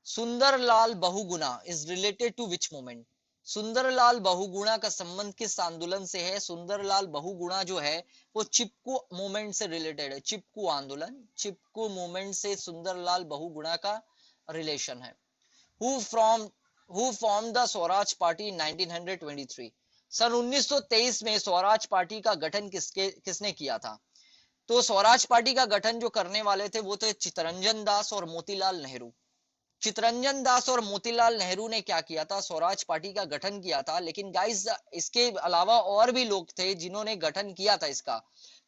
Sunderlal Bahuguna is related to which movement? Sunderlal Bahuguna का संबंध किस आंदोलन से है? सुंदरलाल बहुगुणा जो है वो चिपकू मूवमेंट से रिलेटेड है। चिपकू आंदोलन, चिपकू मूवमेंट से सुंदरलाल बहुगुणा का रिलेशन है। Who from who form the Swaraj party इन 1923? सन 1923 में स्वराज पार्टी का गठन किसने किया था? तो स्वराज पार्टी का गठन जो करने वाले थे वो थे चित्तरंजन दास और मोतीलाल नेहरू। चित्तरंजन दास और मोतीलाल नेहरू ने क्या किया था? स्वराज पार्टी का गठन किया था। लेकिन गाइस इसके अलावा और भी लोग थे जिन्होंने गठन किया था इसका।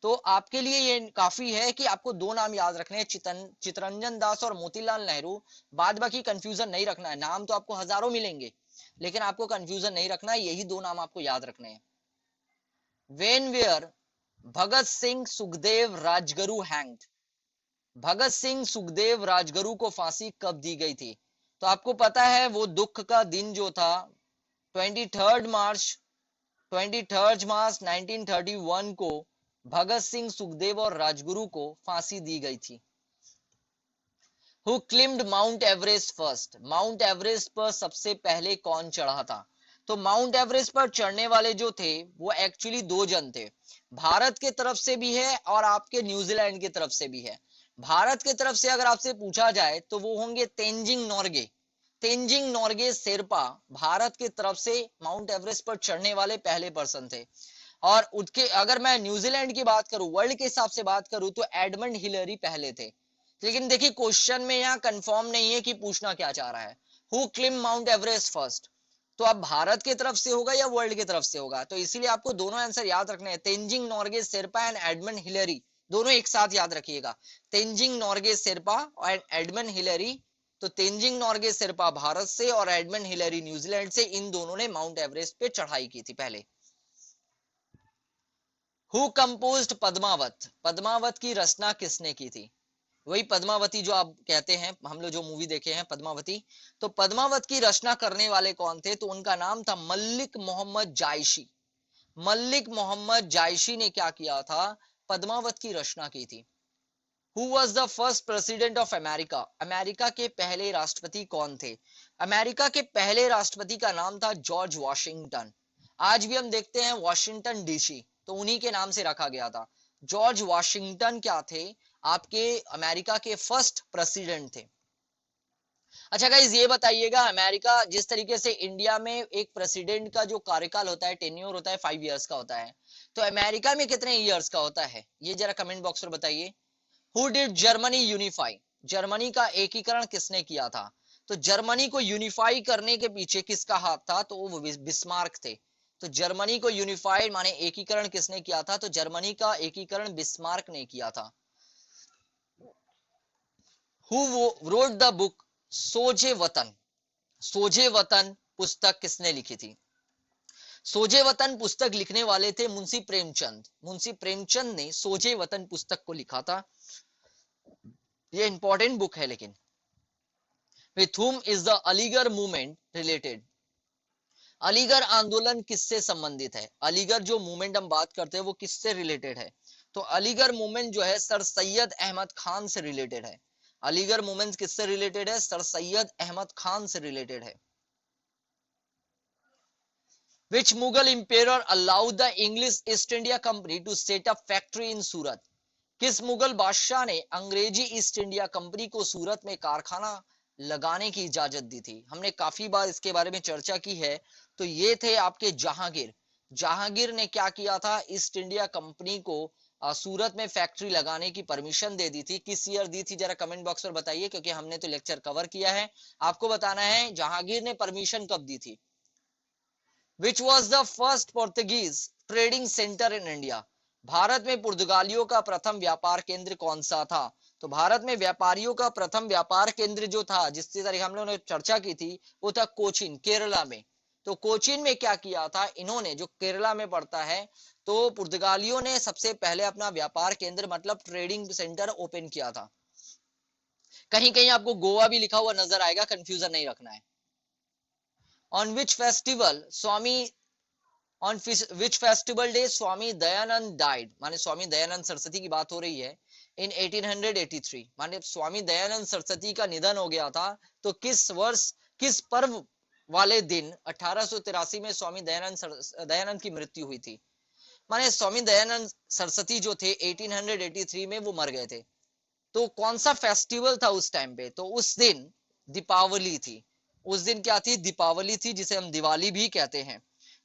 तो आपके लिए ये काफी है कि आपको दो नाम याद रखने हैं, चित्तरंजन दास और मोतीलाल नेहरू। बाद बाकी कंफ्यूजन नहीं रखना है, नाम तो आपको हजारों मिलेंगे लेकिन आपको कंफ्यूजन नहीं रखना है, यही दो नाम आपको याद रखने हैं। When were Bhagat Singh Sukhdev Rajguru hanged? Bhagat Singh Sukhdev Rajguru को फांसी कब दी गई थी? तो आपको पता है वो दुख का दिन जो था 23 मार्च 1931 को भगत सिंह सुखदेव और राजगुरु को फांसी दी गई थी। Who climbed Mount Everest first? Mount Everest पर सबसे पहले कौन चढ़ा था? तो माउंट एवरेस्ट पर चढ़ने वाले जो थे वो एक्चुअली दो जन थे। भारत के तरफ से भी है और आपके न्यूजीलैंड की तरफ से भी है। भारत की तरफ से अगर आपसे पूछा जाए तो वो होंगे तेंजिंग नोर्गे। तेंजिंग नोर्गे शेरपा भारत की तरफ से माउंट एवरेस्ट पर चढ़ने वाले पहले पर्सन थे। और उसके अगर मैं न्यूजीलैंड की बात करूं, वर्ल्ड के हिसाब से बात करूं, तो एडमंड हिलरी पहले थे। लेकिन देखिए क्वेश्चन में यहाँ कंफर्म नहीं है कि पूछना क्या चाह रहा है। Who climb mount Everest first? तो अब भारत की तरफ से होगा या वर्ल्ड की तरफ से होगा? तो इसीलिए आपको दोनों आंसर याद रखने हैं, Tenzing Norgay Sherpa and Edmund Hillary. दोनों एक साथ याद रखिएगा, तेंजिंग नोर्गे शेरपा और एडमंड हिलरी। तो तेंजिंग नोर्गे शेरपा भारत से और एडमंड हिलरी न्यूजीलैंड से, इन दोनों ने माउंट एवरेस्ट पे चढ़ाई की थी पहले। Who composed Padmaavat? पद्मावत की रचना किसने की थी? वही पद्मावती जो आप कहते हैं, हम लोग जो मूवी देखे हैं पद्मावती। तो पद्मावत की रचना करने वाले कौन थे? तो उनका नाम था मल्लिक मोहम्मद जायशी। मल्लिक मोहम्मद जायशी ने क्या किया था? पद्मावत की रचना की थी। Who was the first president of America? America के पहले राष्ट्रपति कौन थे? अमेरिका के पहले राष्ट्रपति का नाम था जॉर्ज वॉशिंगटन। आज भी हम देखते हैं वॉशिंगटन डीसी, तो उन्हीं के नाम से रखा गया था। जॉर्ज वॉशिंगटन क्या थे? आपके अमेरिका के फर्स्ट प्रेसिडेंट थे। अच्छा गाइस ये बताइएगा, अमेरिका जिस तरीके से इंडिया में एक प्रेसिडेंट का जो कार्यकाल होता है, टेन्योर होता है, 5 इयर्स का होता है, तो अमेरिका में कितने इयर्स का होता है? ये जरा कमेंट बॉक्स में बताइए। Who did Germany unify? Germany का एकीकरण किसने किया था? तो जर्मनी को यूनिफाई करने के पीछे किसका हाथ था? तो वो बिस्मार्क थे। तो जर्मनी को यूनिफाइड माने एकीकरण किसने किया था? तो जर्मनी का एकीकरण बिस्मार्क ने किया था। हु रोड द बुक सोजे वतन? सोजे वतन पुस्तक किसने लिखी थी? सोजे वतन पुस्तक लिखने वाले थे मुंशी प्रेमचंद। मुंशी प्रेमचंद ने सोजे वतन पुस्तक को लिखा था। ये इंपॉर्टेंट बुक है। लेकिन with whom is the Aligarh movement related? Aligarh आंदोलन किससे संबंधित है? अलीगढ़ जो मूवमेंट हम बात करते हैं वो किससे रिलेटेड है? तो अलीगढ़ मूवमेंट जो है सर सैयद अहमद खान से रिलेटेड है। अलीगढ़ मूवमेंट किससे रिलेटेड है? सर सैयद अहमद खान से रिलेटेड है। Which Mughal emperor allowed the English East India Company to set up factory in सूरत? किस मुगल बादशाह ने अंग्रेजी ईस्ट इंडिया कंपनी को सूरत में कारखाना लगाने की इजाजत दी थी? हमने काफी बार इसके बारे में चर्चा की है। तो ये थे आपके जहांगीर। जहांगीर ने क्या किया था? ईस्ट इंडिया कंपनी को सूरत में फैक्ट्री लगाने की परमिशन दे दी थी। किस ईयर दी थी जरा कमेंट बॉक्स में बताइए, क्योंकि हमने तो लेक्चर कवर किया है। आपको बताना है जहांगीर ने परमिशन कब दी थी। Which was the first Portuguese trading center in India? Bharat में पुर्तगालियों का प्रथम व्यापार केंद्र कौन सा था? तो भारत में व्यापारियों का प्रथम व्यापार केंद्र जो था, जिसकी तारीख हम लोगों ने चर्चा की थी, वो था कोचीन, केरला में। तो कोचीन में क्या किया था इन्होंने, जो केरला में पड़ता है, तो पुर्तगालियों ने सबसे पहले अपना व्यापार केंद्र मतलब ट्रेडिंग सेंटर ओपन किया था। कहीं कहीं आपको गोवा भी लिखा हुआ नजर आएगा, कंफ्यूजन नहीं रखना है। On which festival day Swami Dayanand died? माने स्वामी दयानंद सरस्वती की बात हो रही है। In 1883 माने स्वामी दयानंद सरस्वती का निधन हो गया था। तो किस वर्ष, किस पर्व वाले दिन 1883 में स्वामी दयानंद की मृत्यु हुई थी? माने स्वामी दयानंद सरस्वती जो थे 1883 में वो मर गए थे। तो कौन सा फेस्टिवल था उस टाइम पे? तो उस दिन दीपावली थी। उस दिन क्या थी? दीपावली थी, जिसे हम दिवाली भी कहते हैं।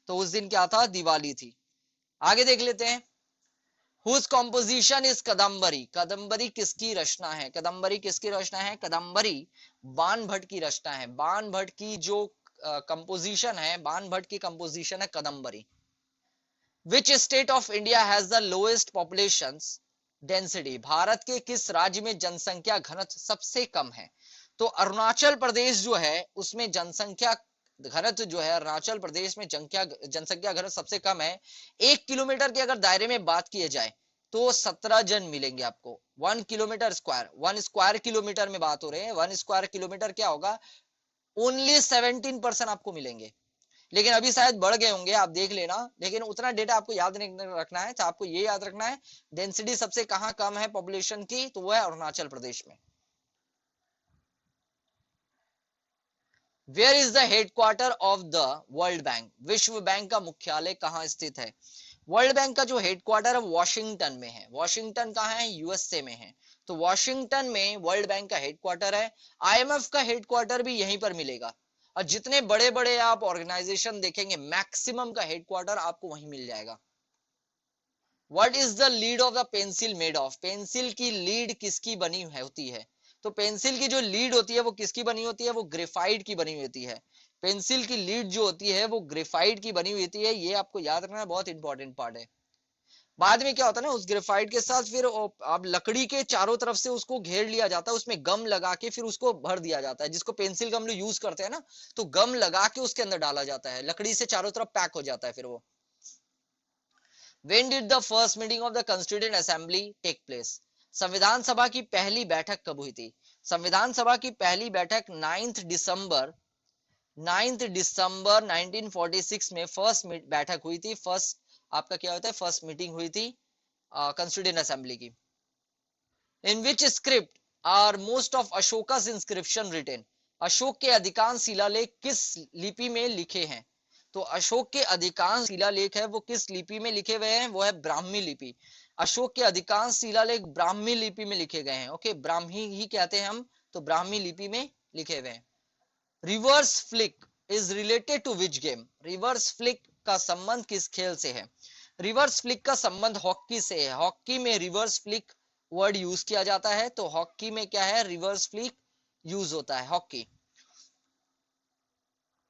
तो उस दिन क्या था? दिवाली थी। आगे देख लेते हैं। Whose composition is Kadambari? Kadambari किसकी रचना है? कदम्बरी किसकी रचना है? कदम्बरी बाण भट्ट की रचना है। बाण भट्ट की जो कंपोजिशन है, बाण भट्ट की कंपोजिशन है Kadambari. Which state of India has the lowest population density? Bharat के किस राज्य में जनसंख्या घनत्व सबसे कम है? तो अरुणाचल प्रदेश जो है उसमें जनसंख्या घनत्व जो है, अरुणाचल प्रदेश में जनसंख्या घनत्व सबसे कम है। 1 किलोमीटर के अगर दायरे में बात की जाए तो 17 जन मिलेंगे आपको। 1 किलोमीटर स्क्वायर, 1 स्क्वायर किलोमीटर में बात हो रहे हैं। 1 स्क्वायर किलोमीटर क्या होगा? ओनली 17% आपको मिलेंगे। लेकिन अभी शायद बढ़ गए होंगे, आप देख लेना। लेकिन उतना डेटा आपको याद नहीं रखना है। तो आपको ये याद रखना है डेंसिटी सबसे कहां कम है पॉपुलेशन की, तो वो है अरुणाचल प्रदेश में। Where is the headquarter of the World Bank? विश्व बैंक का मुख्यालय कहां स्थित है? वर्ल्ड बैंक का जो हेडक्वार्टर है वॉशिंगटन में है। वॉशिंगटन कहां है? यूएसए में है। तो वॉशिंगटन में वर्ल्ड बैंक का हेडक्वार्टर है। आईएमएफ का हेडक्वार्टर भी यहीं पर मिलेगा। और जितने बड़े बड़े आप ऑर्गेनाइजेशन देखेंगे, मैक्सिमम का हेडक्वार्टर आपको वहीं मिल जाएगा। What is the lead of the pencil made of? Pencil की लीड किसकी बनी होती है? तो पेंसिल की जो लीड होती है वो किसकी बनी होती है? वो ग्रेफाइट की बनी होती है। पेंसिल की लीड जो होती है वो ग्रेफाइट की बनी हुई होती है। ये आपको याद रखना, बहुत इंपॉर्टेंट पार्ट है। बाद में क्या होता है ना, उस ग्रेफाइट के साथ फिर आप लकड़ी के चारों तरफ से उसको घेर लिया जाता है, उसमें गम लगा के फिर उसको भर दिया जाता है, जिसको पेंसिल गम लोग यूज करते हैं ना। तो गम लगा के उसके अंदर डाला जाता है, लकड़ी से चारों तरफ पैक हो जाता है फिर वो। When did the first meeting of the Constituent Assembly take place? संविधान सभा की पहली बैठक कब हुई थी? संविधान सभा की पहली बैठक 9 दिसंबर 1946 में फर्स्ट बैठक हुई थी। फर्स्ट आपका क्या होता है? फर्स्ट मीटिंग हुई थी कंस्टिट्यूएंट असेंबली की। In which script are most of Ashoka's inscription written? Ashoka के अधिकांश शिलालेख किस लिपि में लिखे हैं? तो अशोक के अधिकांश शिलालेख है वो किस लिपि में लिखे हुए हैं? वो है ब्राह्मी लिपि। अशोक के अधिकांश शिलालेख ब्राह्मी लिपि में लिखे गए हैं। ओके, ब्राह्मी ही कहते हैं हम, तो ब्राह्मी लिपि में लिखे हुए हैं। Reverse flick is related to which game? Reverse flick का संबंध किस खेल से है? रिवर्स फ्लिक का संबंध हॉकी से है। हॉकी में रिवर्स फ्लिक वर्ड यूज किया जाता है। तो हॉकी में क्या है? रिवर्स फ्लिक यूज होता है, hockey.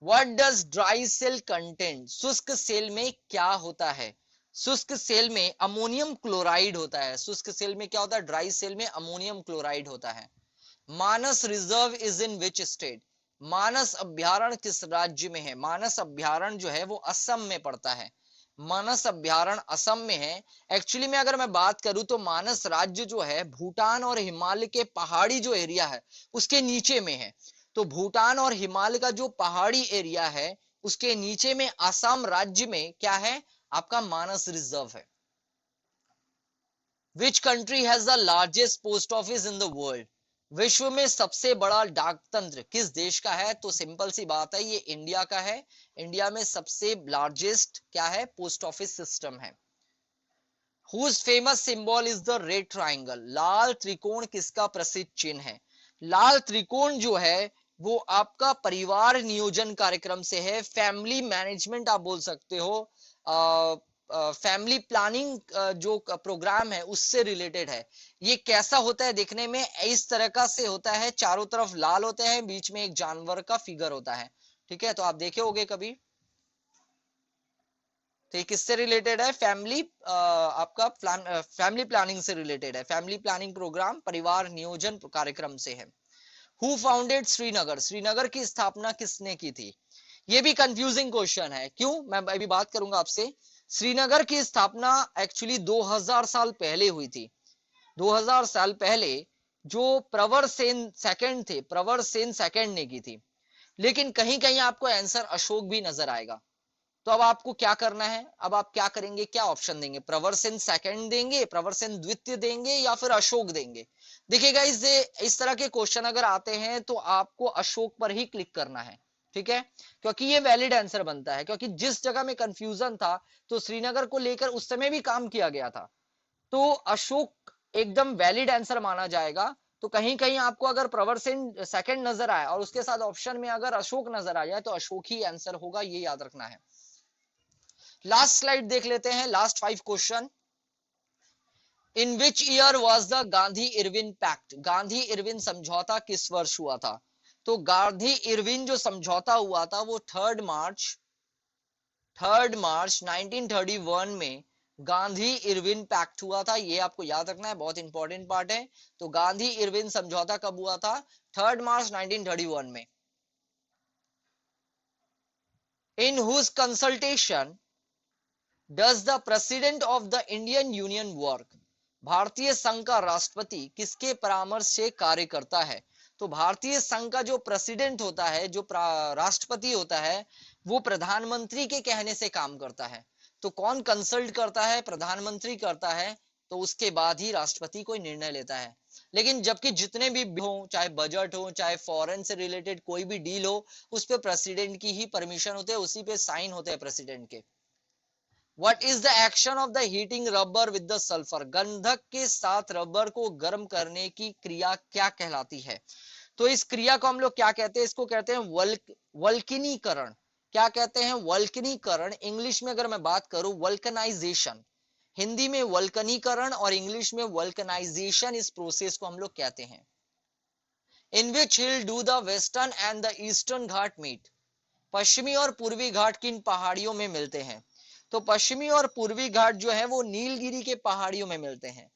What does dry cell content? शुष्क सेल में क्या होता है? शुष्क सेल में अमोनियम क्लोराइड होता है। शुष्क सेल में क्या होता है? ड्राई सेल में अमोनियम क्लोराइड होता है। Manas reserve is in which state? Manas अभ्यारण्य किस राज्य में है? मानस अभ्यारण्य जो है वो असम में पड़ता है। मानस अभ्यारण्य असम में है। एक्चुअली में अगर मैं बात करूं तो मानस राज्य जो है भूटान और हिमालय के पहाड़ी जो एरिया है उसके नीचे में है। तो भूटान और हिमालय का जो पहाड़ी एरिया है उसके नीचे में असम राज्य में क्या है? आपका मानस रिजर्व है। Which country has the largest post office in the world? विश्व में सबसे बड़ा डाक तंत्र किस देश का है? तो सिंपल सी बात है, ये इंडिया का है। इंडिया में सबसे लार्जेस्ट क्या है? पोस्ट ऑफिस सिस्टम है। Whose famous symbol is the red triangle? लाल त्रिकोण किसका प्रसिद्ध चिन्ह है? लाल त्रिकोण जो है वो आपका परिवार नियोजन कार्यक्रम से है, फैमिली मैनेजमेंट आप बोल सकते हो, फैमिली प्लानिंग जो प्रोग्राम है उससे रिलेटेड है। ये कैसा होता है देखने में? इस तरह का से होता है, चारों तरफ लाल होते हैं, बीच में एक जानवर का फिगर होता है। ठीक है, तो आप देखे होंगे कभी। तो ये किससे रिलेटेड है? फैमिली आपका फैमिली प्लानिंग से रिलेटेड है, फैमिली प्लानिंग प्रोग्राम, परिवार नियोजन कार्यक्रम से है। Who founded Srinagar? श्रीनगर की स्थापना किसने की थी? ये भी कंफ्यूजिंग क्वेश्चन है। क्यों? मैं अभी बात करूंगा आपसे। श्रीनगर की स्थापना एक्चुअली 2000 साल पहले हुई थी। 2000 साल पहले जो प्रवर सेन सेकंड थे, प्रवर सेन सेकंड ने की थी। लेकिन कहीं कहीं आपको आंसर अशोक भी नजर आएगा। तो अब आपको क्या करना है? अब आप क्या करेंगे, क्या ऑप्शन देंगे? प्रवरसेन सेकंड देंगे, प्रवरसेन द्वितीय देंगे, या फिर अशोक देंगे? देखिएगा, इस तरह के क्वेश्चन अगर आते हैं तो आपको अशोक पर ही क्लिक करना है। ठीक है, क्योंकि ये वैलिड आंसर बनता है, क्योंकि जिस जगह में कंफ्यूजन था तो श्रीनगर को लेकर उस समय भी काम किया गया था, तो अशोक एकदम वैलिड आंसर माना जाएगा। तो कहीं कहीं आपको अगर प्रवरसेन सेकंड नजर आए और उसके साथ ऑप्शन में अगर अशोक नजर आ जाए तो अशोक ही आंसर होगा, ये याद रखना है। लास्ट स्लाइड देख लेते हैं, last 5 question. In which year was the Gandhi Irwin pact? Gandhi Irwin समझौता किस वर्ष हुआ था? तो गांधी इरविन जो समझौता हुआ था वो 3 मार्च 1931 में गांधी इरविन पैक्ट हुआ था। ये आपको याद रखना है, बहुत इंपॉर्टेंट पार्ट है। तो गांधी इरविन समझौता कब हुआ था? 3 मार्च 1931 में। In whose consultation does the president of the Indian union work? भारतीय संघ का राष्ट्रपति किसके परामर्श से कार्य करता है? तो भारतीय संघ का जो प्रेसिडेंट होता है, जो राष्ट्रपति होता है, वो प्रधानमंत्री के कहने से काम करता है। तो कौन कंसल्ट करता है? प्रधानमंत्री करता है। तो उसके बाद ही राष्ट्रपति कोई निर्णय लेता है। लेकिन जबकि जितने भी हो, चाहे बजट हो, चाहे फॉरेन से रिलेटेड कोई भी डील हो, उस पे प्रेसिडेंट की ही परमिशन होती है, उसी पे साइन होते हैं प्रेसिडेंट के। What is the action of the heating rubber with the sulfur? गंधक के साथ रबर को गर्म करने की क्रिया क्या कहलाती है? तो इस क्रिया को हम लोग क्या कहते हैं? इसको कहते हैं वल्कनीकरण। क्या कहते हैं? वल्कनीकरण। इंग्लिश में अगर मैं बात करूं, वल्कनाइजेशन। हिंदी में वल्कनीकरण और इंग्लिश में वल्कनाइजेशन, इस प्रोसेस को हम लोग कहते हैं। In which hill do the western and the eastern ghat meet? पश्चिमी और पूर्वी घाट किन पहाड़ियों में मिलते हैं? तो पश्चिमी और पूर्वी घाट जो है वो नीलगिरी के पहाड़ियों में मिलते हैं।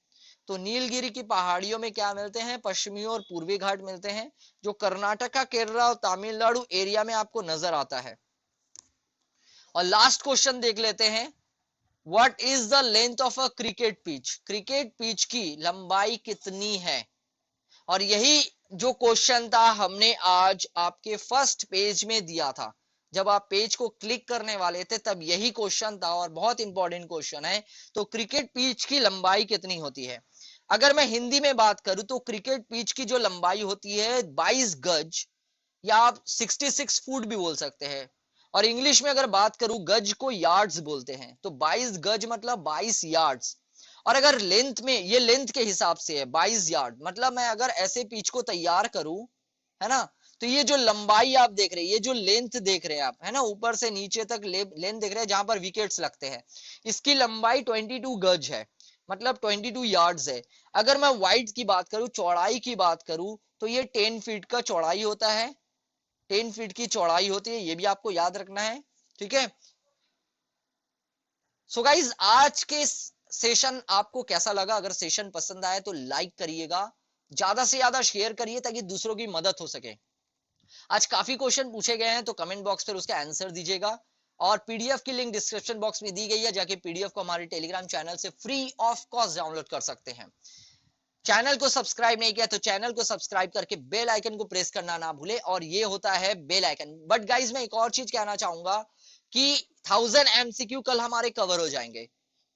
तो नीलगिरी की पहाड़ियों में क्या मिलते हैं? पश्चिमी और पूर्वी घाट मिलते हैं, जो कर्नाटका, केरल और तमिलनाडु एरिया में आपको नजर आता है। और लास्ट क्वेश्चन देख लेते हैं। What is the length of a cricket pitch? Cricket pitch की लंबाई कितनी है? और यही जो क्वेश्चन था हमने आज आपके फर्स्ट पेज में दिया था। जब आप पेज को क्लिक करने वाले थे तब यही क्वेश्चन था, और बहुत इंपॉर्टेंट क्वेश्चन है। तो क्रिकेट पिच की लंबाई कितनी होती है? अगर मैं हिंदी में बात करूं तो क्रिकेट पिच की जो लंबाई होती है 22 गज, या आप 66 फुट भी बोल सकते हैं। और इंग्लिश में अगर बात करूं, गज को यार्ड्स बोलते हैं। तो 22 गज मतलब 22 यार्ड्स। और अगर लेंथ में, ये लेंथ के हिसाब से है 22 यार्ड, मतलब मैं अगर ऐसे पिच को तैयार करूं, है ना, तो ये जो लंबाई आप देख रहे हैं, ये जो लेंथ देख रहे हैं आप, है ना, ऊपर से नीचे तक लेंथ देख रहे हैं जहां पर विकेट्स लगते हैं, इसकी लंबाई 22 गज है, मतलब 22 यार्ड्स है। अगर मैं वाइड की बात करूं, चौड़ाई की बात करूं, तो ये 10 फीट का चौड़ाई होता है, 10 फीट की चौड़ाई होती है, ये भी आपको याद रखना है। ठीक है। सो गाइज, आज के सेशन आपको कैसा लगा? अगर सेशन पसंद आए तो लाइक करिएगा, ज्यादा से ज्यादा शेयर करिए ताकि दूसरों की मदद हो सके। आज काफी क्वेश्चन पूछे गए हैं, तो कमेंट बॉक्स पर उसका आंसर दीजिएगा। और पीडीएफ की लिंक डिस्क्रिप्शन बॉक्स में दी गई है, जाके पीडीएफ को हमारे टेलीग्राम चैनल से फ्री ऑफ कॉस्ट डाउनलोड कर सकते हैं। चैनल को सब्सक्राइब नहीं किया तो चैनल को सब्सक्राइब करके बेल आइकन को प्रेस करना ना भूले, और ये होता है बेल आइकन। बट गाइज, मैं एक और चीज कहना चाहूंगा कि 1000 एमसीक्यू कल हमारे कवर हो जाएंगे।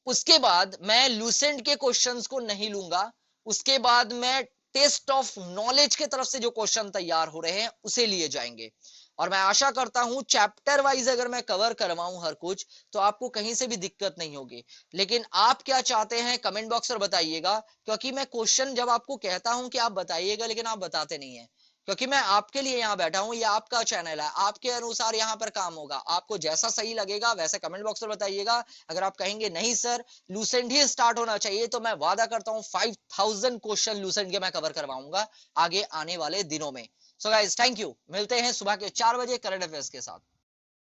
उसके बाद मैं लूसेंट के क्वेश्चंस को नहीं लूंगा, उसके बाद मैं टेस्ट ऑफ नॉलेज के तरफ से जो क्वेश्चन तैयार हो रहे हैं उसे लिए जाएंगे। और मैं आशा करता हूं चैप्टर वाइज अगर मैं कवर करवाऊं हर कुछ, तो आपको कहीं से भी दिक्कत नहीं होगी। लेकिन आप क्या चाहते हैं कमेंट बॉक्स में बताइएगा, क्योंकि मैं क्वेश्चन जब आपको कहता हूं कि आप बताइएगा, लेकिन आप बताते नहीं है। क्योंकि मैं आपके लिए यहाँ बैठा हूं, ये आपका चैनल है, आपके अनुसार यहाँ पर काम होगा। आपको जैसा सही लगेगा वैसे कमेंट बॉक्स में बताइएगा। अगर आप कहेंगे नहीं सर लूसेंट ही स्टार्ट होना चाहिए, तो मैं वादा करता हूं 5000 क्वेश्चन लूसेंट के मैं कवर करवाऊंगा आगे आने वाले दिनों में। सो गाइस थैंक यू, मिलते हैं सुबह के 4 बजे करंट अफेयर्स के साथ।